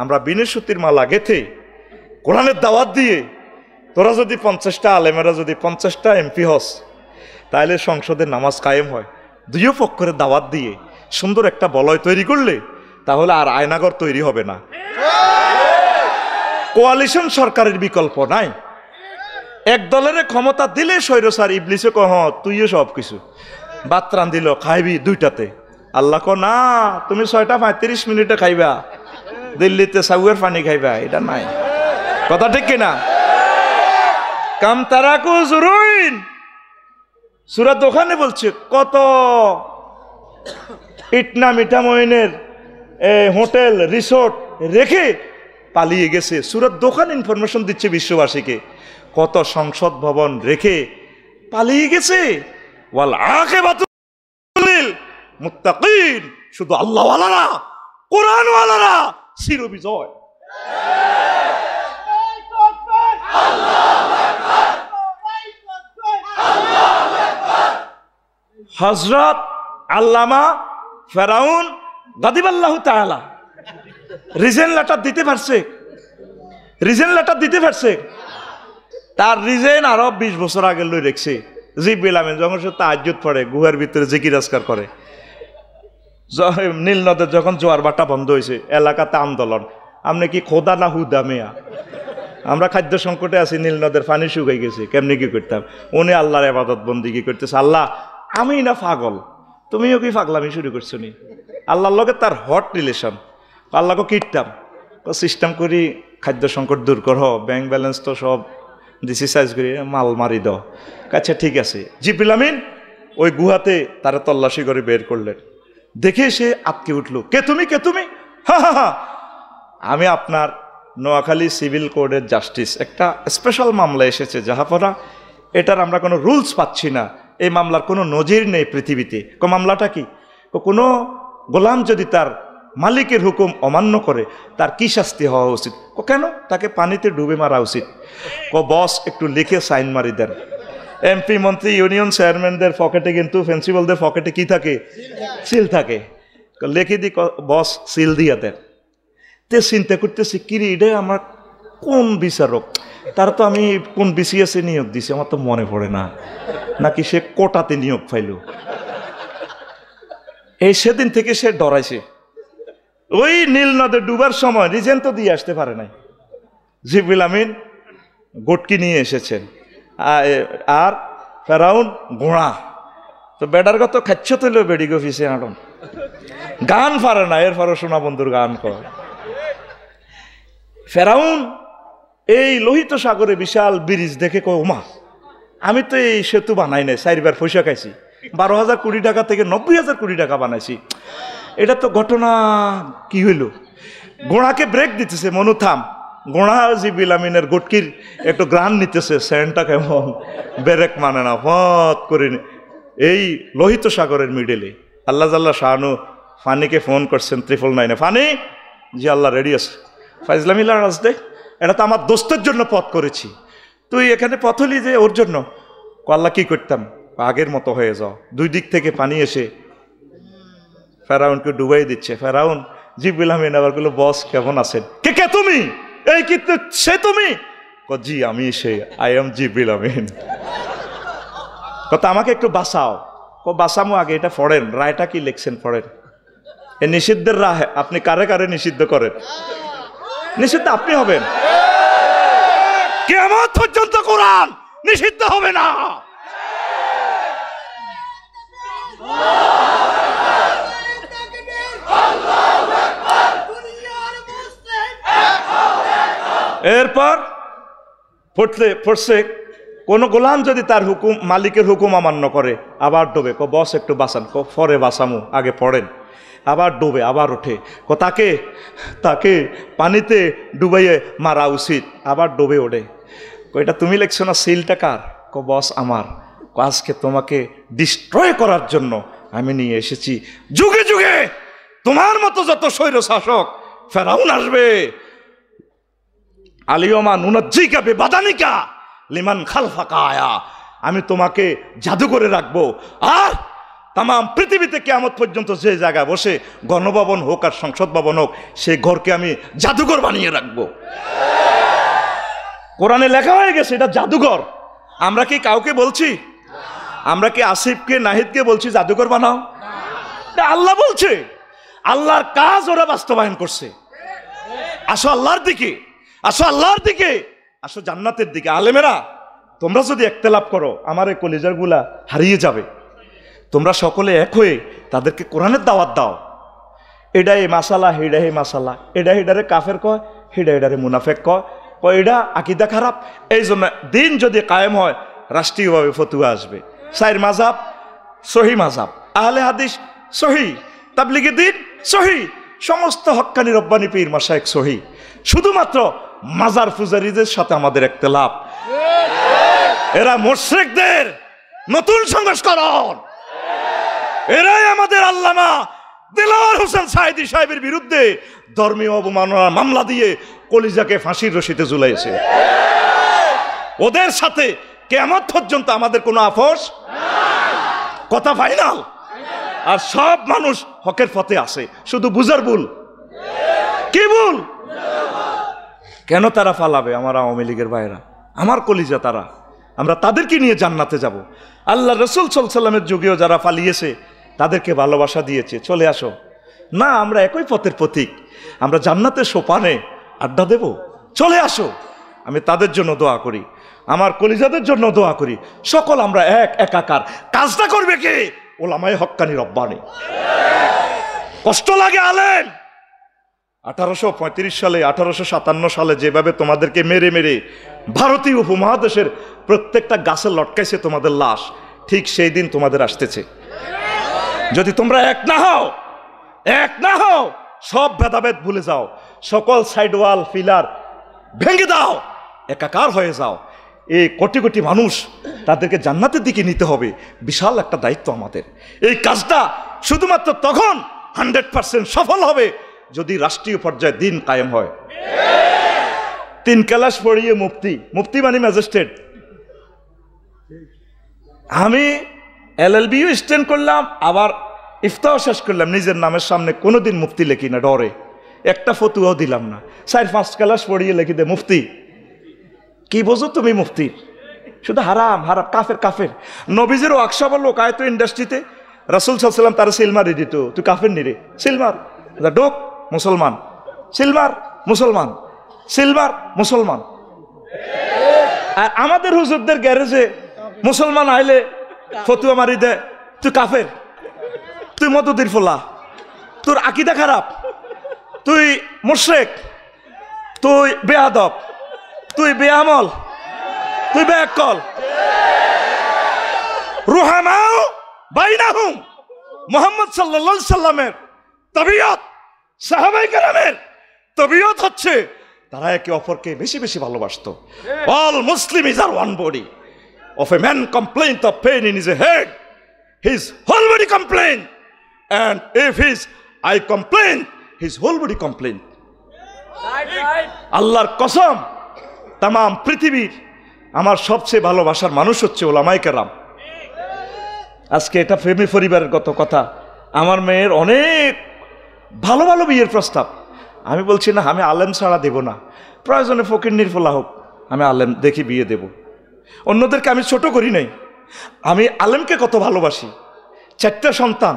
আমরা বিনয় সুতির মালা গেথে কোরআনের দাওয়াত দিয়ে, তোরা যদি 50টা আলেমেরা যদি 50টা এমপি হস, তাহলে সংসদে নামাজ কায়েম হয়। দুইও পক্ষরে দাওয়াত দিয়ে সুন্দর একটা বলয় তৈরি করলে তাহলে আর আয়নাগর তৈরি হবে না। কোয়ালিশন সরকারের বিকল্প নাই। এক দলের ক্ষমতা দিলে স্বৈরচার ইবলিসে কহ তুইও সব কিছু, বাতরান দিল খাইবি 2টাতে, আল্লাহ ক না তুমি 6টা 35 মিনিটে খাইবা, দিল্লিতে সাউয়ের পানি খাইবা, এটা নাই। কথা ঠিক কিনা? কাম তারাকু জুরুইন, সূরা দোকানে বলছে কত ইটনা মিঠা মইনের হোটেল রিসোর্ট রেখে পালিয়ে গেছে। সূরা দোকান ইনফরমেশন দিচ্ছে বিশ্ববাসীকে কত সংসদ ভবন রেখে পালিয়ে গেছে। ওয়াল আখিরাতু লিল মুত্তাকিন, শুধু আল্লাহওয়ালারা, কোরআনওয়ালারা চির বিজয়। হযরত আল্লামা ফেরাউন গাদিবাল্লাহু তাআলা রিজেন লেটার দিতে পারছে? রিজেন লেটার দিতে পারছে? তার রিজেন আরো 20 বছর আগে লই রেখছে। জিবরিল আমিন যখন সে তাহাজ্জুদ পড়ে, গুহার ভিতরে জিকির আজকার করে, নীল নদের যখন জোয়ার ভাটা বন্ধ হয়েছে, এলাকাতে আন্দোলন, আপনি কি খোদা না হুদা মেয়া, আমরা খাদ্য সংকটে আছি, নীল নদের পানি শুকাই গেছে, কেমনি কি করতাম? উনি আল্লাহর ইবাদত বন্দেগী করতেছে। আল্লাহ আমি না পাগল, তুমিও কি পাগলামি শুরু করছো নি? আল্লাহর লগে তার হট রিলেশন। আল্লাহকে কিটতাম সিস্টেম করি, খাদ্য সংকট দূর কর, ব্যাংক ব্যালেন্স তো সব দিছি সাইজ করি, মাল মারি দাও। আচ্ছা ঠিক আছে। জিবরিল আমিন ওই গুহাতে তারা তল্লাশি করে বের করলেন। দেখে সে আটকে উঠলো, কে তুমি, কে তুমি? হা হা হা, আমি আপনার নোয়াখালী সিভিল কোর্টের জাস্টিস, একটা স্পেশাল মামলা এসেছে জাহাপনা, এটার আমরা কোনো রুলস পাচ্ছি না, এই মামলার কোনো নজির নেই পৃথিবীতে। মামলাটা কি? কোনো গোলাম যদি তার মালিকের হুকুম অমান্য করে তার কি শাস্তি হওয়া উচিত? কেন? তাকে পানিতে ডুবে মারা উচিত। বস একটু লিখে সাইন মারি দেন। এমপি মন্ত্রী ইউনিয়ন চেয়ারম্যানদের পকেটে কিন্তু, প্রিন্সিপালদের পকেটে কি থাকে? সিল থাকে। লিখে দি বস সিল দিয়া দেন। তে চিন্তা করতেছি, কিরে এটা আমার কোন বিচারক? তার তো আমি কোন বিসিএসে নিয়োগ দিছি আমার তো মনে পড়ে না, নাকি সে কোটাতে নিয়োগ পাইল। এই সেদিন থেকে সে ডরাইছে। ওই নীল নদে ডুবার সময় রিজেন তো দিয়ে আসতে পারে নাই। জিবরিল আমিন গটকি নিয়ে এসেছেন, আর ফেরাউন ঘোড়া। তো বেডার কত খাচ্ছ তুল বেড়ি গো ফিসে আটম, গান পারে না, এরপরও সোনা বন্ধুর গান কর। ফেরাউন এই লোহিত সাগরে বিশাল ব্রিজ দেখে কয়, ওমা আমি তো এই সেতু বানাই নাই, 4 বার পয়সা খাইছি, 12,000 কোটি টাকা থেকে 90,000 কোটি টাকা বানাইছি, এটা তো ঘটনা কি হইল? ঘোড়াকে ব্রেক দিতেছে, মনু থাম। ঘোড়া জিবরিল আমিনের গটকির একটু গ্রান নিতেছে, সেন্টটা কেমন, ব্রেক মানে না, ফত করে। এই লোহিত সাগরের মিডলে আল্লাহ জাল্লা শাহানু ফানিকে ফোন করছেন 999-এ, ফানি জি আল্লাহ রেডি আছে। ফাইজলামিল্লা রাজদে, এটা তো আমার দোস্তের জন্য পথ করেছি, তুই এখানে পথ হলি যে ওর জন্য। আল্লাহ কি করতাম, আগের মতো হয়ে যাও। 2 দিক থেকে পানি এসে ফেরাউনকে ডুবাই দিচ্ছে। ফেরাউন জিবরিল আমিন আবার বলল, বস কেমন আছেন? কে কে তুমি? এই কি সে তুমি? জি আমি সে, আই এম জিবরিল আমিন। কথা আমাকে একটু বাঁচাও। বাঁচামো আগে এটা পড়েন, রায়টা কি লিখছেন পড়েন। এ নিষিদ্ধের রায়, আপনি কারে কারে নিষিদ্ধ করেন? নিষিদ্ধ আপনি হবেন, কিয়ামত পর্যন্ত কোরআন নিষিদ্ধ হবে না। এরপর পড়ছে কোন গোলাম যদি তার হুকুম, মালিকের হুকুম অমান্য করে আবার ডোবে। বস একটু বাঁচান। পরে বাঁচামু, আগে পড়েন। আবার ডোবে, আবার ওঠে। তাকে পানিতে ডুবাইয়ে মারা উচিত, আবার ডোবে ওঠে। এটা তুমি লিখছো না, সিলটা কার? বস আমার। আজকে তোমাকে ডিস্ট্রয় করার জন্য আমি নিয়ে এসেছি। যুগে যুগে তোমার মতো যত স্বৈর শাসক ফেরাউন আসবে, আলিয়মা নুনাজ্জিকা বিবাদানিকা লিমান খালফাকা আয়া, আমি তোমাকে জাদু করে রাখবো। আর তাম পৃথিবীতে কিয়ামত পর্যন্ত যে জায়গায় বসে গণভবন হোক আর সংসদ ভবন হোক, সেই ঘরকে আমি জাদুঘর বানিয়ে রাখবো। কোরআনে লেখা হয়ে গেছে এটা জাদুঘর। আমরা কি কাউকে বলছি? আমরা কি আসিফকে, নাহিদকে বলছি জাদুঘর বানাও? আল্লাহ বলছে, আল্লাহর কাজ ওরা বাস্তবায়ন করছে। আসো আল্লাহর দিকে, আসো আল্লাহর দিকে, আসো জান্নাতের দিকে। আলেমেরা তোমরা যদি একতেলাপ করো, আমার এই কলিজার গুলা হারিয়ে যাবে। তোমরা সকলে এক হয়ে তাদেরকে কোরআনের দাওয়াত দাও। এটা এই মাসালা, হেডা হে মাসালা, এটা হেডারে কাফের কয়, হেডা হেডারে মুনাফেক কয়, এটা আকিদা খারাপ। এই জন্য দিন যদি কায়েম হয়, রাষ্ট্রীয়ভাবে ফতুয়া আসবে। 4 মাযহাব সহি মাযহাব, আহলে হাদিস সহি, তাবলিগি দিন সহি, সমস্ত হক্কানি রব্বানি পীর মাশায়েখ সহি। শুধুমাত্র মাজার ফুজারিদের সাথে আমাদের একতেলাপ। এরা মুশরিকদের নতুন সংস্করণ। এরাই আমাদের আল্লামা দিলওয়ার হোসেন সাঈদী সাহেবের বিরুদ্ধে ধর্মীয় অবমাননার মামলা দিয়ে কলিজাকে ফাঁসির রশিতে ঝুলাইছে। ওদের সাথে কিয়ামত পর্যন্ত আমাদের কোনো আপোষ কথা ফাইনাল। আর সব মানুষ হকের পথে আসে, শুধু বুঝার ভুল। কি ভুল? কেন তারা ফালাবে? আমার আওয়ামী লীগের ভাইরা, আমার কলিজা তারা, আমরা তাদেরকে নিয়ে জান্নাতে যাব। আল্লাহ রসুল সাল্লাল্লাহু আলাইহি ওয়াসাল্লামের যুগেও যারা পালিয়েছে তাদেরকে ভালোবাসা দিয়েছে, চলে আসো না, আমরা একই পথের প্রতীক, আমরা জান্নাতের সোপানে আড্ডা দেব, চলে আসো। আমি তাদের জন্য দোয়া করি, আমার কলিজাদের জন্য দোয়া করি, সকল আমরা এক একাকার। কাজটা করবে কে? ওলামায়ে হক্কানি রব্বানি। কষ্ট লাগে আলেম, 1835 সালে 1857 সালে যেভাবে তোমাদেরকে মেরে মেরে ভারতীয় উপমহাদেশের প্রত্যেকটা গাছে লটকাইছে তোমাদের লাশ, ঠিক সেই দিন তোমাদের আসতেছে। যদি তোমরা এক না হও, সব ভেদাভেদ ভুলে যাও, সকল সাইড ওয়াল পিলার ভেঙে দাও, একাকার হয়ে যাও। এই কোটি কোটি মানুষ, তাদেরকে জান্নাতের দিকে নিতে হবে, বিশাল একটা দায়িত্ব আমাদের। এই কাজটা শুধুমাত্র তখন 100% সফল হবে যদি রাষ্ট্রীয় পর্যায়ে দিন কায়েম হয়। 3 ক্লাস পড়িয়ে মুফতি মানে ম্যাজিস্ট্রেট। আমি LLBও স্ট্যান্ড করলাম, আবার ইফতাও শেষ করলাম, নিজের নামের সামনে কোনোদিন মুফতি লেখি না, ডরে একটা ফতুয়াও দিলাম না। 4-5 ক্লাস পড়িয়ে লিখি দে মুফতি। কি বোঝো তুমি মুফতি? শুধু হারাম হারাম, কাফের কাফের। নবীজির ওয়ার্কশপ লোক আয়তো ইন্ডাস্ট্রিতে, রাসূল সাল্লাল্লাহু আলাইহি ওয়াসাল্লাম তারা সিলমারি দিত, তুই কাফের নিরে, সিলমার ডোক মুসলমান, সিলমার মুসলমান, সিলমার মুসলমান। আর আমাদের হুজুরদের গ্যারেজে মুসলমান আইলে ফতুয়া মারি দে, তুই কাফের, তুই মদুদির ফোলা, তোর আকীদা খারাপ, তুই মুশরিক, তুই বেয়াদব, তুই বেআমল, তুই বেআক্কল। রুহামাউ বাইনাহুম, মুহাম্মদ সাল্লাল্লাহু আলাইহি সাল্লামের তবিয়ত, সাহাবায়ে কেরামের তবিয়ত হচ্ছে তারা একে অপরকে বেশি বেশি ভালোবাসতো। All Muslim is are one body. Of a man complaint of pain in his head, his whole body complain, and if his eye complain, his whole body complain. আল্লাহর কসম, তাম পৃথিবীর আমার সবচেয়ে ভালোবাসার মানুষ হচ্ছে ওলামায়ে কেরাম। আজকে এটা ফ্যামিলি পরিবারের গত কথা। আমার মেয়ের অনেক ভালো ভালো বিয়ের প্রস্তাব, আমি বলছি না, আমি আলেম ছাড়া দেব না, প্রয়োজনে ফকির ফোলা হোক, আমি আলেম দেখি বিয়ে দেব। অন্যদেরকে আমি ছোট করি নাই, আমি আলেমকে কত ভালোবাসি। 4টা সন্তান,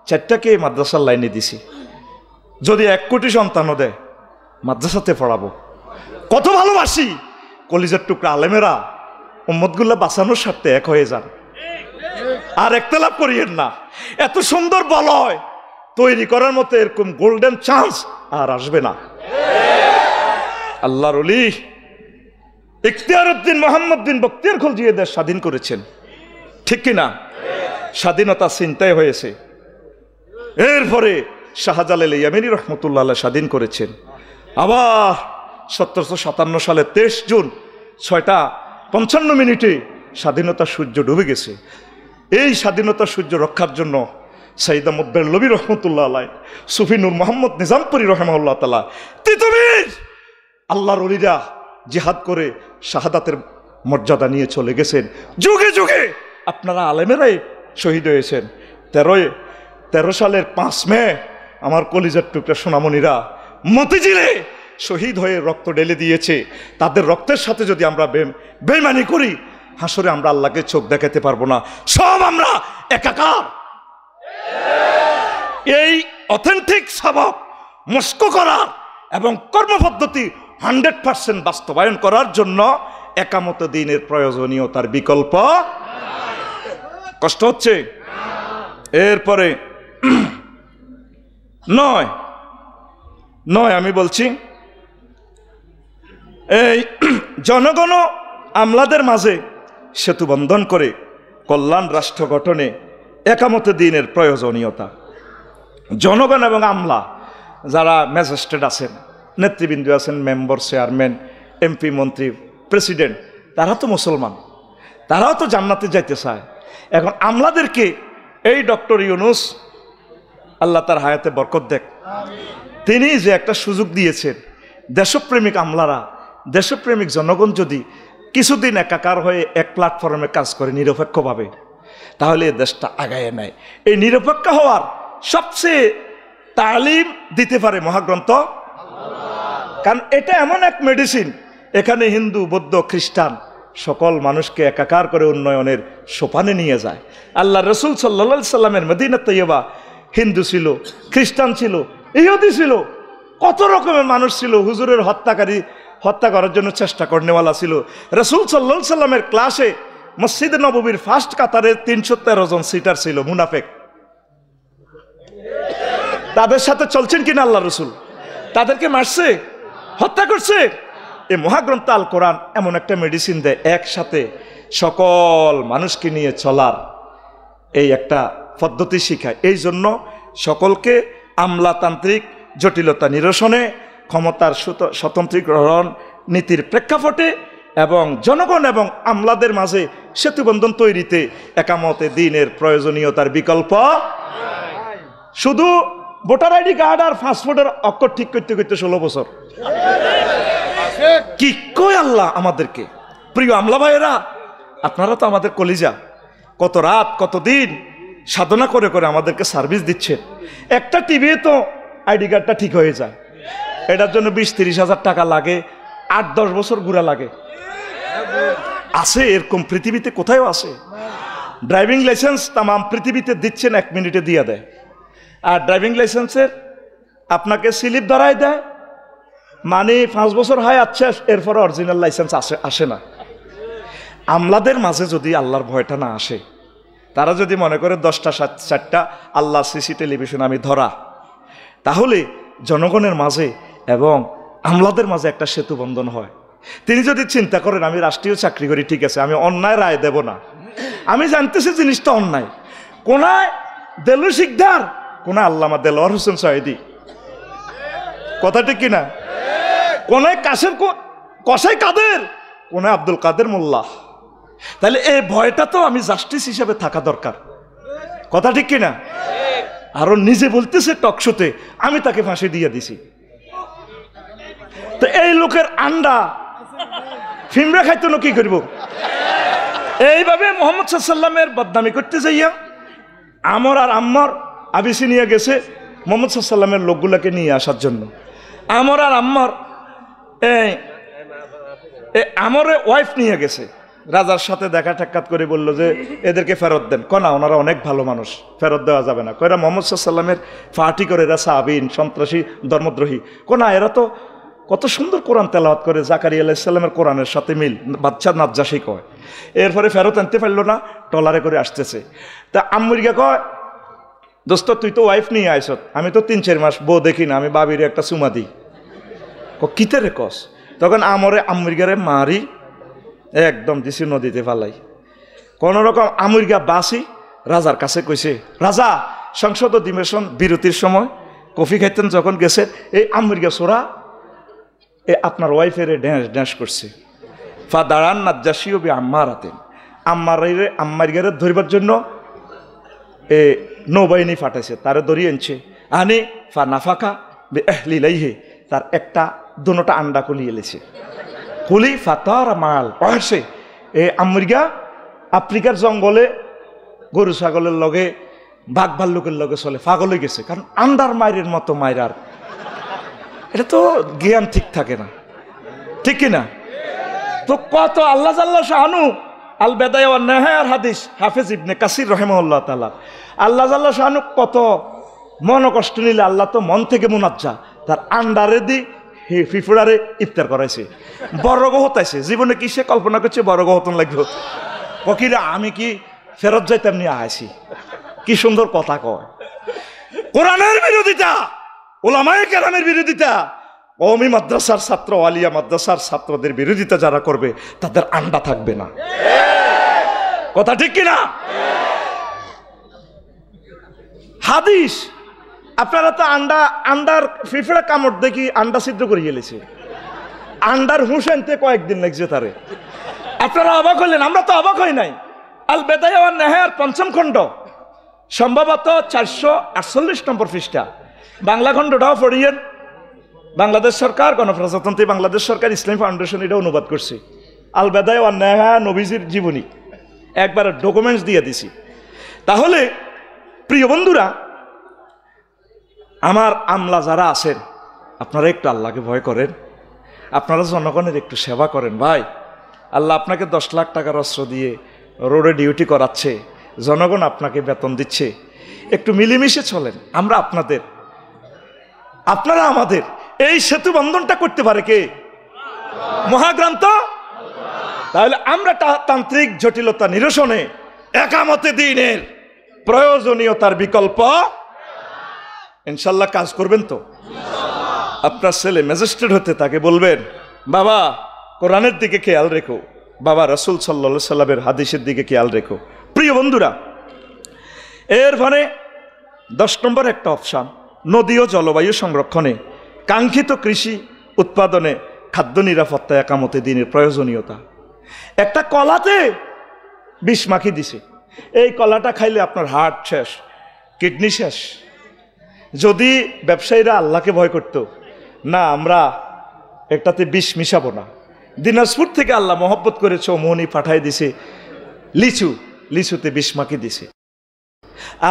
4টাকে মাদ্রাসার লাইনে দিছি। যদি 1 কোটি সন্তানও দেয়, মাদ্রাসাতে পড়াবো। কত ভালোবাসি। কলিজার টুকরা আলেমেরা উম্মতগুলা বাঁচানোর স্বার্থে এক হয়ে যান, আর একতলাপ করিয়েন না। এত সুন্দর বলয় তৈরি করার মতো এরকম গোল্ডেন চান্স আর আসবে না। আল্লাহর ওলি ইখতিয়ারউদ্দিন মোহাম্মদ বিন বখতিয়ার খলজি দেশ স্বাধীন করেছেন, ঠিক কিনা? স্বাধীনতা চিন্তায় হয়েছে। এরপরে শাহজালাল ইয়ামানি রহমতুল্লাহ আলাইহি স্বাধীন করেছেন। আবার 1757 সালে 23 জুন 6:55 স্বাধীনতা সূর্য ডুবে গেছে। এই স্বাধীনতা সূর্য রক্ষার জন্য সাইয়্যিদ আহমদ বেরলভী রহমতুল্লাহ আলাইহি, সুফি নূর মোহাম্মদ নিজামপুরী রহমাহুল্লাহ তাআলা, তিতুমীর আল্লাহর ওলিরা জিহাদ করে শাহাদাতের মর্যাদা নিয়ে চলে গেছেন। যুগে যুগে আপনারা আলেমেরাই শহীদ হয়েছেন। 13 সালের 5 মে আমার কলিজার টুকরা সোনামণিরা মতিঝিলে শহীদ হয়ে রক্ত ঢেলে দিয়েছে। তাদের রক্তের সাথে যদি আমরা বেইমানি করি, হাসরে আমরা আল্লাহকে চোখ দেখাতে পারবো না, সব আমরা একাকার। এই অথেন্টিক সবক মস্ক করার এবং কর্মপদ্ধতি 100% বাস্তবায়ন করার জন্য একামত দ্বীনের প্রয়োজনীয়তার বিকল্প। কষ্ট হচ্ছে। এরপরে নয় আমি বলছি, এই জনগণ আমলাদের মাঝে সেতু বন্ধন করে কল্যাণ রাষ্ট্র গঠনে একামত দ্বীনের প্রয়োজনীয়তা। জনগণ এবং আমলা যারা ম্যাজিস্ট্রেট আছেন, নেতৃবৃন্দ আছেন, মেম্বার, চেয়ারম্যান, MP, মন্ত্রী, প্রেসিডেন্ট, তারা তো মুসলমান। তারাও তো জান্নাতে যাইতে চায়। এখন আমলাদেরকে এই ডক্টর ইউনূস, আল্লাহ তার হায়াতে বরকত দেখ, তিনি যে একটা সুযোগ দিয়েছেন, দেশপ্রেমিক আমলারা, দেশপ্রেমিক জনগণ যদি কিছুদিন একাকার হয়ে এক প্ল্যাটফর্মে কাজ করে নিরপেক্ষভাবে, তাহলে এই দেশটা আগায় নেয়। এই নিরপেক্ষ হওয়ার সবচেয়ে তালিম দিতে পারে মহাগ্রন্থ, কারণ এটা এমন এক মেডিসিন, এখানে হিন্দু, বৌদ্ধ, খ্রিস্টান সকল মানুষকে একাকার করে উন্নয়নের সোপানে নিয়ে যায়। আল্লাহ রসুল সাল্লাল্লাহু সাল্লামের মদিনা তৈয়বা হিন্দু ছিল, খ্রিস্টান ছিল, ইহুদি ছিল, কত রকমের মানুষ ছিল। হুজুরের হত্যা করার জন্য চেষ্টা করনেওয়ালা ছিল। রসুল সাল্লাল্লাহু সাল্লামের ক্লাসে মসজিদে নববীর ফার্স্ট কাতারে 313 জন সিটার ছিল মুনাফেক। তাদের সাথে চলছেন কিনা আল্লাহ রসুল? তাদেরকে মারছে, হত্যা করছে। এই মহাগ্রন্থ আল কোরআন এমন একটা মেডিসিন দেয়, একসাথে সকল মানুষকে নিয়ে চলার এই একটা পদ্ধতি শিখায়। এই জন্য সকলকে আমলাতান্ত্রিক জটিলতা নিরসনে, ক্ষমতার স্বতন্ত্রীকরণ নীতির প্রেক্ষাপটে এবং জনগণ এবং আমলাদের মাঝে সেতুবন্ধন তৈরিতে একামতে দ্বীনের প্রয়োজনীয়তার বিকল্প। শুধু ভোটার আইডি কার্ড আর পাসপোর্টের অক্ষর ঠিক করতে করতে 16 বছর। কি কয় আল্লাহ আমাদেরকে? প্রিয় আমলা ভাইয়েরা, আপনারা তো আমাদের কলিজা, কত রাত কত দিন সাধনা করে করে আমাদেরকে সার্ভিস দিচ্ছে। একটা টিভি তো আইডি কার্ডটা ঠিক হয়ে যায়, এটার জন্য 20-30 হাজার টাকা লাগে, 8-10 বছর ঘুরা লাগে। আছে এরকম পৃথিবীতে কোথায় আছে? ড্রাইভিং লাইসেন্স তাম পৃথিবীতে দিচ্ছেন 1 মিনিটে দিয়ে দেয়, আর ড্রাইভিং লাইসেন্সের আপনাকে স্লিপ ধরায় দেয়, মানে 5 বছর হয় আচ্ছা, এরপরে অরিজিনাল লাইসেন্স আসে না। আমলাদের মাঝে যদি আল্লাহর ভয়টা না আসে, তারা যদি মনে করে 10টা 4টা আল্লাহ সিসি টেলিভিশন আমি ধরা, তাহলে জনগণের মাঝে এবং আমলাদের মাঝে একটা সেতু বন্ধন হয়। তিনি যদি চিন্তা করেন আমি রাষ্ট্রীয় চাকরি করি, ঠিক আছে, আমি অন্যায় রায় দেব না, আমি জানতেছি জিনিসটা অন্যায়, কোনায় দেলু শিকদার, কোনায় আল্লামা দেলোয়ার হোসেন সাইদি, কথা ঠিক কিনা? কোনায় কসাই কাদের, কোনায় আব্দুল কাদের মোল্লা। তাহলে এই ভয়টা তো আমি জাস্টিস হিসেবে থাকা দরকার, কথা ঠিক কিনা? আরো নিজে বলতেছে টকশোতে, আমি তাকে ফাঁসি দিয়ে দিছি। তো এই লোকের আন্ডা ফিমরা খাইতো না, কি করব? এইভাবে মোহাম্মদ সাল্লামের বদনামি করতে যাইয়া আমর আর আম্মার আবিসিনিয়া গেছে মোহাম্মদ সাল্লামের লোকগুলোকে নিয়ে আসার জন্য। আমর আর আম্মার আমরে ওয়াইফ নিয়ে গেছে, রাজার সাথে দেখা সাক্ষাৎ করে বলল যে এদেরকে ফেরত দেন। কনা ওনারা অনেক ভালো মানুষ, ফেরত দেওয়া যাবে না। কয়রা মোহাম্মদ সাল্লামের ফাটি করে, এরা সাবিন, সন্ত্রাসী, ধর্মদ্রোহী। কোনা এরা তো কত সুন্দর কোরআন তেলাওয়াত করে, জাকারিয়া আলাইহিস সালামের কোরআনের সাথে মিল, বাচ্চা নাজ্জাসী কয়। এরপরে ফেরত আনতে পারলো না, টলারে করে আসতেছে। তা আম্মুরিকা কয়, দোস্ত তুই তো ওয়াইফ নিয়ে আইস, আমি তো 3-4 মাস বউ দেখি না, আমি বাবির একটা চুমা দিই। কিতে রে কস? তখন আম্মুরিকারে মারি একদম দিছি নদীতে ফালাই। কোন রকম আমেরিকা বাসি রাজার কাছে কইছে, রাজা সংসদ অধিবেশন বিরতির সময় কফি খাইতেন যখন গেছে, এই আমেরিকা সোরা এ আপনার ওয়াইফের ড্যান্স করছে। ফা দাঁড়ান নাজ্জাসীও বি আম্মার হাতেন, আম্মারিগারে ধরিবার জন্য নৌবাহিনী ফাটাইছে, তারে ধরিয়ে আনছে। আনি ফা নাফাকা বে এহলিলাইহে, তার একটা দুটা আন্ডা কুলিয়ে লেছে। কুলি ফাতার মাল পয়সে এ আমেরিকা আফ্রিকার জঙ্গলে গরু ছাগলের লগে বাঘ ভাল্লুকের লগে চলে, পাগল হয়ে গেছে। কারণ আন্ডার মায়ের মতো মায়ের, এটা তো জ্ঞান ঠিক থাকে না, ঠিক কিনা? তো কত আল্লাহ জাল্লা শাহানু আল বেদায় ওয়ান নেহায়ার হাদিস হাফেজ ইবনে কাসির রাহিমাহুল্লাহ তাআলা, আল্লাহ জাল্লা শাহানু কত মন কষ্ট নিলে আল্লাহ তো মন থেকে মুনাজ্জা, তার আন্ডারে দি ফিফুড়ারে ইফতার করাইছে, বড় হতাইছে। জীবনে কি সে কল্পনা করছে বড় হতন লাগলো? ককিরা আমি কি ফেরত যাইতাম নিয়ে আইছি? কি সুন্দর কথা কয়। কোরআনের বিরোধিতা, ওলামায়ে কেরামের বিরোধিতা, কওমি মাদ্রাসার ছাত্র, আলিয়া মাদ্রাসার ছাত্রদের বিরোধিতা যারা করবে তাদের আন্ডা থাকবে না, কথা ঠিক কিনা? হাদিস আপনারা তো আন্ডার ফিফড়া কামড় দেখি আন্ডা ছিদ্র করে গেলেছে, আন্ডার হুঁশ আনতে কয়েকদিন লাগছে তারে। আর আপনারা অবাক হলেন, আমরা তো অবাক হই নাই। আল বেদায়া ওয়ান নেহায়ার ৫ম খণ্ড, সম্ভবত 448 নম্বর পৃষ্ঠা। বাংলা খণ্ডটাও পড়িয়েন। বাংলাদেশ সরকার, গণপ্রজাতন্ত্রী বাংলাদেশ সরকার ইসলামী ফাউন্ডেশন এটা অনুবাদ করছে। আল বেদায়া ওয়ান নেহায়া, নবীজির জীবনী, একবার ডকুমেন্টস দিয়ে দিছি। তাহলে প্রিয় বন্ধুরা, আমার আমলা যারা আছেন, আপনারা একটু আল্লাহকে ভয় করেন, আপনারা জনগণের একটু সেবা করেন। ভাই, আল্লাহ আপনাকে 10 লাখ টাকার অস্ত্র দিয়ে রোডে ডিউটি করাচ্ছে, জনগণ আপনাকে বেতন দিচ্ছে, একটু মিলেমিশে চলেন। আমরা আপনাদের, আপনারা আমাদের। এই সেতু বন্ধনটা করতে পারে কে? মহাগ্রন্থ। তাহলে আমরা তান্ত্রিক জটিলতা নিরসনে একামতে দ্বীনের প্রয়োজনীয়তার বিকল্প ইনশাল্লাহ কাজ করবেন তো? আপনার ছেলে ম্যাজিস্ট্রেট হতে, তাকে বলবেন, বাবা কোরআনের দিকে খেয়াল রেখো, বাবা রাসূল সাল্লাল্লাহু আলাইহি সাল্লামের হাদিসের দিকে খেয়াল রেখো। প্রিয় বন্ধুরা, এর মানে 10 নম্বর একটা অপশান, নদী ও জলবায়ু সংরক্ষণে, কাঙ্ক্ষিত কৃষি উৎপাদনে, খাদ্য নিরাপত্তা, একামতে দ্বীনের প্রয়োজনীয়তা। একটা কলাতে বিষ মাখি দিছে, এই কলাটা খাইলে আপনার হার্ট শেষ, কিডনি শেষ। যদি ব্যবসায়ীরা আল্লাহকে ভয় করত, না আমরা একটাতে বিষ মিশাবো না। দিনাজপুর থেকে আল্লাহ মহব্বত করে চৌমনি পাঠাই দিছে লিচুতে বিষ মাখি দিছে।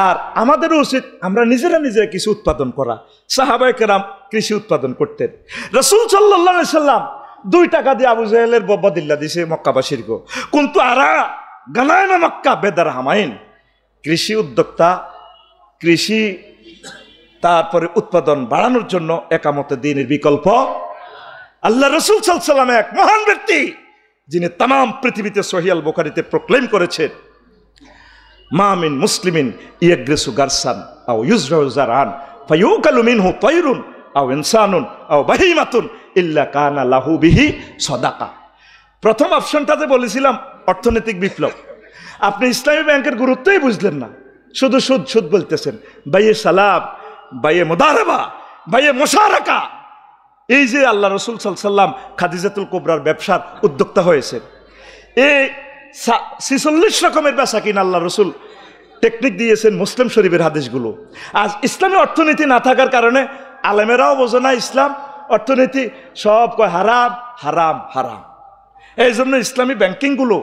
আর আমাদেরও উচিত আমরা নিজেরা কিছু উৎপাদন করা। সাহাবায়ে কেরাম কৃষি উৎপাদন করতেন। রাসূল সাল্লাল্লাহু আলাইহি সাল্লাম 2 টাকা দিয়ে আবু জাহেলের বদিল্লা দিছে মক্কাবাসীর গো, কিন্তু আরা গানায়মে মক্কা বেদার হামাইন। কৃষি উদ্যোক্তা, কৃষি তারপরে উৎপাদন বাড়ানোর জন্য একামতে দ্বীনের বিকল্প। আল্লাহ রাসূল সাল্লাল্লাহু আলাইহি সাল্লাম এক মহান ব্যক্তি, যিনি তাম পৃথিবীতে সহিহ আল বুখারীতে প্রক্লেম করেছেন, মা মিন মুসলিমিন ইয়াগরিসু গারসান আও ইউজরাউ জারআন ফায়ুকালু মিনহু তায়রুন আও ইনসানুন আও বাহিমাতুন ইল্লা কানা লাহু বিহি সাদাকা। প্রথম অপশনটাতে বলেছিলাম অর্থনৈতিক বিপ্লব। আপনি ইসলামী ব্যাংকের গুরুত্বই বুঝলেন না, শুধু সুদ সুদ বলতেছেন। বাইয়ে সালাব, বাইয়ে মুদারাবা, বাইয়ে মুশারাকা। এই যে আল্লাহ রাসূল সাল্লাল্লাহু আলাইহি সাল্লাম খাদিজাতুল কুবরার ব্যবসার উদ্যোক্তা হয়েছেন, এই 46 রকমের বেচা কিনা আল্লাহ রাসূল টেকনিক দিয়েছেন মুসলিম শরীফের হাদিসগুলো। আজ ইসলামী অর্থনীতি না থাকার কারণে আলেমেরাও বোঝে না ইসলাম অর্থনীতি, সব কয় হারাম হারাম হারাম। এই জন্য ইসলামী ব্যাংকিংগুলো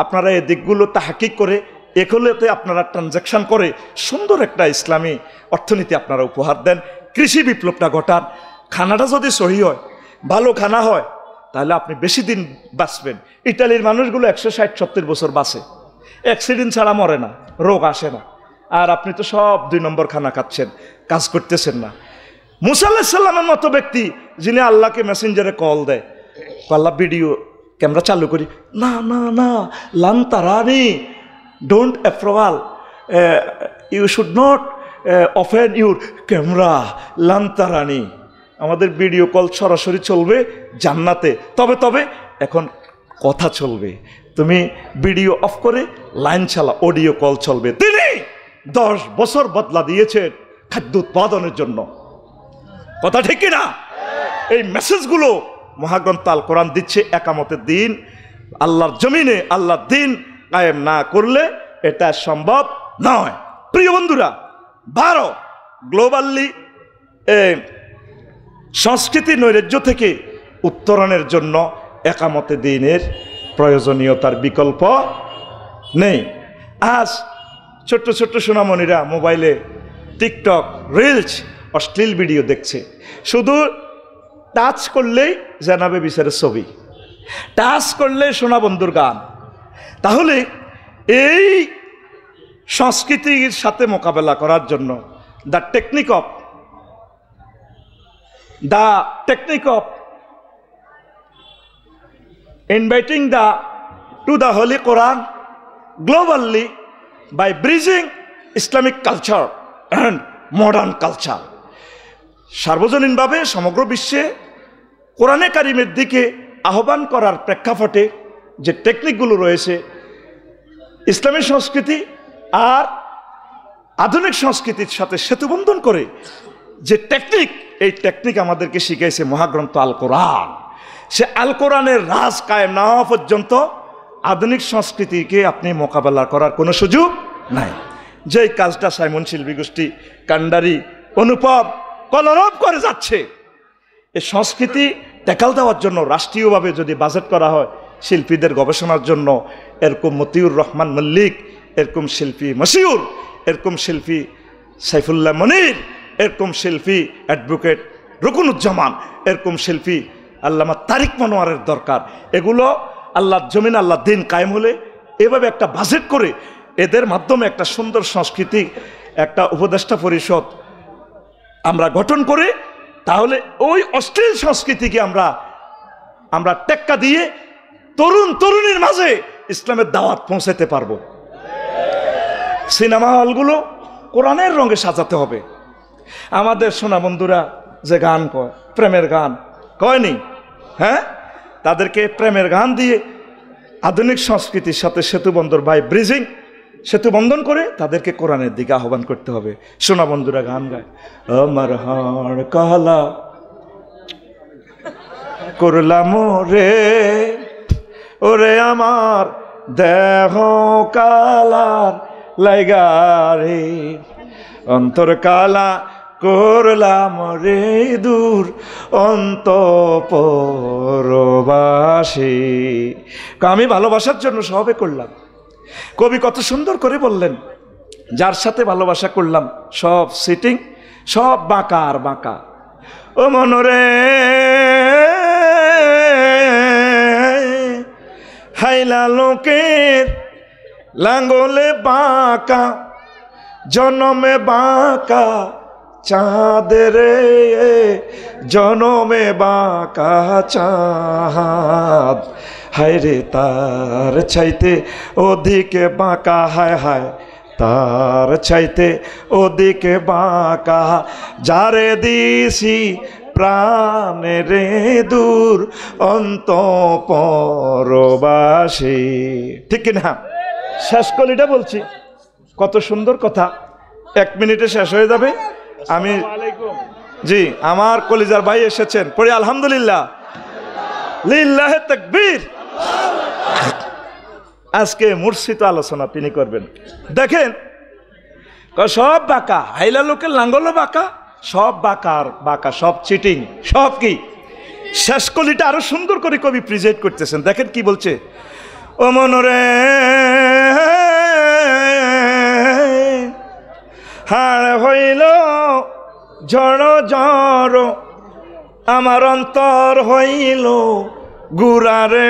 আপনারা এই দিকগুলো তাহকিক করে এগুলোতে আপনারা ট্রানজ্যাকশন করে সুন্দর একটা ইসলামী অর্থনীতি আপনারা উপহার দেন। কৃষি বিপ্লবটা ঘটান। খানাটা যদি সহি হয়, ভালো খানা হয়, তাহলে আপনি বেশি দিন বাঁচবেন। ইটালির মানুষগুলো 160-70 বছর বাঁচে, অ্যাক্সিডেন্ট ছাড়া মরে না, রোগ আসে না। আর আপনি তো সব 2 নম্বর খানা খাচ্ছেন, কাজ করতেছেন না। মুসা আলাইহিস সালামের মতো ব্যক্তি, যিনি আল্লাহকে মেসেঞ্জারে কল দেয়, আল্লাহ ভিডিও ক্যামেরা চালু করি, না না না, লান তারানি, don't approval, you should not open your camera, লান তারানি। আমাদের ভিডিও কল সরাসরি চলবে জান্নাতে, তবে এখন কথা চলবে, তুমি ভিডিও অফ করে লাইন চালা, অডিও কল চলবে। তিনি 10 বছর বদলা দিয়েছেন খাদ্য উৎপাদনের জন্য। কথা ঠিক কিনা? এই মেসেজগুলো মহাগ্রন্থ আল কোরআন দিচ্ছে। একামতের দিন আল্লাহর জমিনে আল্লাহর দিন কায়েম না করলে এটা সম্ভব নয়। প্রিয় বন্ধুরা, ভারত গ্লোবালি সংস্কৃতি নৈরাজ্য থেকে উত্তরণের জন্য একামতে দ্বীনের প্রয়োজনীয়তার বিকল্প নেই। আজ ছোট্ট ছোট্ট সোনামণিরা মোবাইলে টিকটক, রিলস, অশ্লীল ভিডিও দেখছে। শুধু টাচ করলেই জানাবে বিচারের ছবি, টাচ করলে সোনা বন্ধুর গান। তাহলে এই সংস্কৃতির সাথে মোকাবেলা করার জন্য the technique of inviting to the Holy Quran globally by bridging Islamic culture and modern culture. সার্বজনীনভাবে সমগ্র বিশ্বে কোরআনে কারিমের দিকে আহ্বান করার প্রেক্ষাপটে যে টেকনিকগুলো রয়েছে, ইসলামী সংস্কৃতি আর আধুনিক সংস্কৃতির সাথে সেতুবন্ধন করে যে টেকনিক, এই টেকনিক আমাদেরকে শিখাইছে মহাগ্রন্থ আল কোরআন। সে আল কোরআনের রাজ কায়েম না হওয়া পর্যন্ত আধুনিক সংস্কৃতিকে আপনি মোকাবেলা করার কোনো সুযোগ নাই। যেই কাজটা সাইমন শিল্পী গোষ্ঠী, কান্ডারি, অনুপম কলরব করে যাচ্ছে, এই সংস্কৃতি ট্যাকল দেওয়ার জন্য রাষ্ট্রীয়ভাবে যদি বাজেট করা হয় শিল্পীদের গবেষণার জন্য, এরকম মতিউর রহমান মল্লিক, এরকম শিল্পী মশিউর, এরকম শিল্পী সাইফুল্লাহ মনির, এরকম শিল্পী অ্যাডভোকেট রুকনুজ্জামান, এরকম শিল্পী আল্লামা তারিক মনোয়ারের দরকার। এগুলো আল্লাহর জমিন, আল্লাহর দিন কায়েম হলে এভাবে একটা বাজেট করে এদের মাধ্যমে একটা সুন্দর সংস্কৃতি, একটা উপদেষ্টা পরিষদ আমরা গঠন করে, তাহলে ওই অশ্লীল সংস্কৃতিকে আমরা টেক্কা দিয়ে তরুণ তরুণীর মাঝে ইসলামের দাওয়াত পৌঁছাতে পারবো। সিনেমা হলগুলো কোরআনের রঙে সাজাতে হবে। আমাদের সোনা বন্ধুরা যে গান কয়, প্রেমের গান কয়নি, হ্যাঁ, তাদেরকে প্রেমের গান দিয়ে আধুনিক সংস্কৃতির সাথে সেতুবন্ধন বাই ব্রিজিং, সেতু বন্ধন করে তাদেরকে কোরআনের দিকে আহ্বান করতে হবে। সোনা বন্ধুরা গান গায়, আমার হাড় কালা করলাম রে, ওরে আমার দেহ কালার লাইগারে, অন্তর কালা করলাম রে দূর অন্তঃপরবাসী। আমি ভালোবাসার জন্য সবে করলাম। কবি কত সুন্দর করে বললেন, যার সাথে ভালোবাসা করলাম সব সিটিং, সব বাঁকা আর বাঁকা। ও মনরে হাইলা লোকের লাঙ্গলে বাঁকা, জনমে বাঁকা চাঁদের, জনমে বাঁকা চাঁদ, হায় রে তার চাইতে ওদিকে বাঁকা, হায় হায় তার চাইতে ওদিকে বাঁকা, যারে দিছি প্রাণের দূর অন্তঃপরবাসী। ঠিক কিনা? শেষ কলিটা বলছি, কত সুন্দর কথা, 1 মিনিটে শেষ হয়ে যাবে। আমি জি, আমার কলিজার ভাই এসেছেন, পড়ি আলহামদুলিল্লাহ, লিল্লাহে তাকবীর। আজকে মূর্ছিত আলোচনা তিনি করবেন। দেখেন সব বাঁকা, হাইলা লোকের লাঙ্গলও বাঁকা, সব বাঁকার বাঁকা, সব চিটিং, সব কি। শেষ কলিটা আরো সুন্দর করে কবি প্রেজেন্ট করতেছেন। দেখেন কি বলছে, ও মনরে হাড় হইল ঝড় ঝড়, আমার অন্তর হইল গুড়া রে,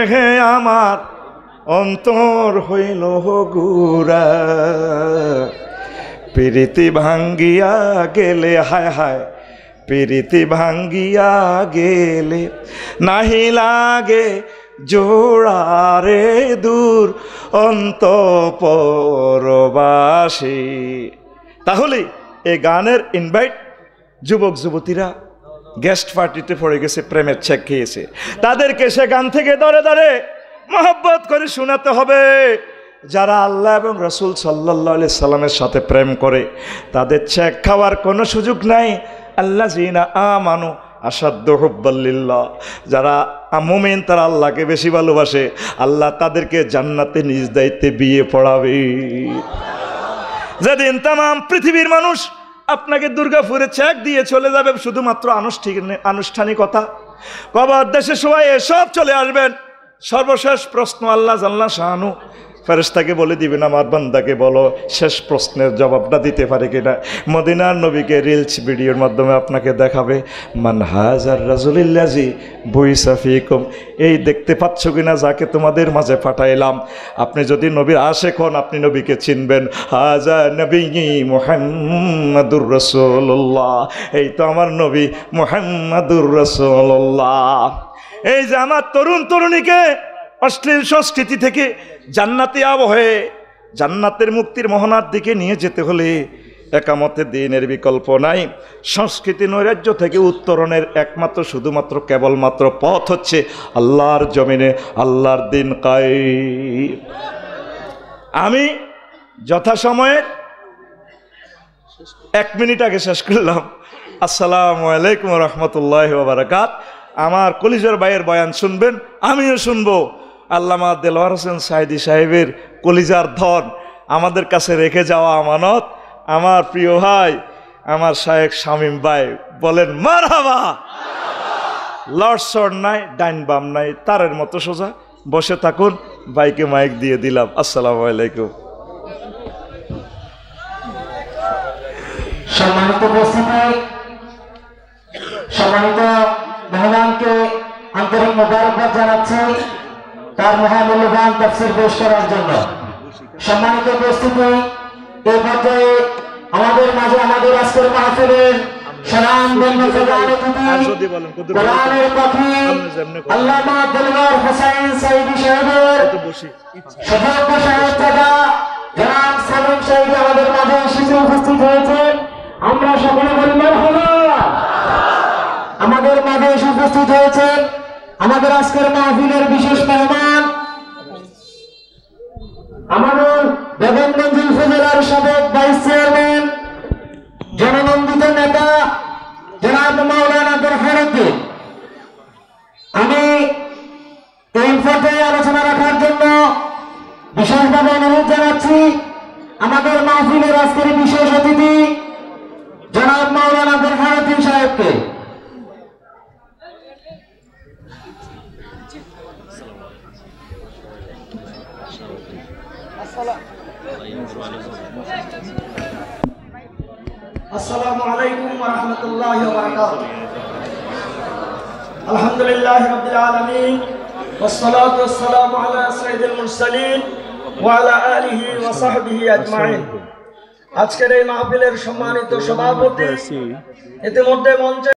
আমার অন্তর হইল গুড়া, প্রীতি ভাঙ্গিয়া গেলে, হায় হায় প্রীতি ভাঙ্গিয়া গেলে, নাহি লাগে জোড়ারে দূর অন্তঃপরবাসী। তাহলে এই গানের ইনভাইট, যুবক যুবতীরা গেস্ট পার্টিতে পড়ে গেছে, প্রেমের চেক খেয়েছে, তাদেরকে সে গান থেকে ধরে ধরে মহব্বত করে শোনাতে হবে। যারা আল্লাহ এবং রসুল সাল্লাল্লাহু আলাইহি সাল্লামের সাথে প্রেম করে তাদের চেক খাওয়ার কোনো সুযোগ নাই। আল্লাযীনা আমানু আশাদ্দু হুব্বাল লিল্লাহ, যারা মুমিন তারা আল্লাহকে বেশি ভালোবাসে, আল্লাহ তাদেরকে জান্নাতে নিজ দায়িত্বে বিয়ে পড়াবে। যেদিন তামাম পৃথিবীর মানুষ আপনাকে দুর্গাপুরে চেক দিয়ে চলে যাবে শুধুমাত্র আনুষ্ঠানিকতা, কবর দেশে সবাই এসব চলে আসবেন। সর্বশেষ প্রশ্ন আল্লাহ জাল্লা শাহানু ফেরেশতাকে বলে দিবেন, আমার বান্দাকে বলো শেষ প্রশ্নের জবাবটা দিতে পারে কিনা। মদিনার নবীকে রিলস ভিডিওর মাধ্যমে আপনাকে দেখাবে, মান হাজার রাজুলিল্লাজি বুইসা ফিকুম, এই দেখতে পাচ্ছ কিনা যাকে তোমাদের মাঝে পাঠাইলাম। আপনি যদি নবীর আশেক হন আপনি নবীকে চিনবেন, হাজা নবী মুহাম্মাদুর রাসূলুল্লাহ, এই তো আমার নবী মুহাম্মাদুর রাসূলুল্লাহ। এই যে আমার তরুণ তরুণীকে অশ্লীল সংস্কৃতি থেকে জান্নাতি আবহে, জান্নাতের মুক্তির মোহনার দিকে নিয়ে যেতে হলে একামতে দ্বীনের বিকল্প নাই। সংস্কৃতি নৈরাজ্য থেকে উত্তরণের একমাত্র শুধুমাত্র কেবলমাত্র পথ হচ্ছে আল্লাহর জমিনে আল্লাহর দ্বীন কায়েম। আমি যথাসময়ে 1 মিনিট আগে শেষ করলাম। আসসালামু আলাইকুম ওয়া রাহমাতুল্লাহি ওয়া বারাকাতুহু। আমার কলিজার ভাইয়ের বয়ান শুনবেন, আমিও শুনবো। আল্লামা দেলোয়ার হোসেন সাইদি সাহেবের কলিজার ধন আমাদের কাছে রেখে যাওয়া আমানত। আমার প্রিয় ভাই আমার শায়েখ শামীম ভাই বলেন মারহাবা। লড়সড় নাই, ডাইন বাম নাই, তারের মতো সোজা বসে থাকুন। ভাইকে মাইক দিয়ে দিলাম। আসসালামু আলাইকুম। সম্মানিত উপস্থিতি, সম্মানিত মেহমানকে আন্তরিক মোবারকবাদ জানাচ্ছি তার মহামূল্যবান তাফসীর পেশ করার জন্য। সম্মানিত উপস্থিতি, এই পর্যায়ে আমাদের মাঝে আমাদের আজকের মাহফিলের স্বনামধন্য প্রধান অতিথি কোরআনের পাখি আল্লামা দেলোয়ার হোসেন সাইদি সাহেবের সৌভাগ্য সহযোগিতা জনাব সালাম সাহেব আমাদের মাঝে এসে উপস্থিত হয়েছেন। আমরা সকলে বলি মারহাবা। আমাদের মাঝে এসে উপস্থিত হয়েছেন আমাদের আজকের মাহফিলের বিশেষ মেহমান, আমাদের বেগমগঞ্জ উপজেলার সাবেক ভাইস চেয়ারম্যান, জননন্দিত নেতা জনাব মাওলানা বুরহানুদ্দিন। আমি এই পর্যায়ে আলোচনা রাখার জন্য বিশেষভাবে অনুরোধ জানাচ্ছি আমাদের মাহফিলের আজকের বিশেষ অতিথি জনাব মাওলানা বুরহানুদ্দিন সাহেবকে। আসসালামু আলাইকুম ওয়া রাহমাতুল্লাহি ওয়া বারাকাতুহু। আলহামদুলিল্লাহি রাব্বিল আলামিন ওয়াস সালাতু ওয়াস সালামু আলা সাইয়্যিদিল মুরসালিন ওয়া আলা আলিহি ওয়া সাহবিহি আজমাইন। আজকের এই মাহফিলের সম্মানিত সভাপতি, ইতিমধ্যে মঞ্চে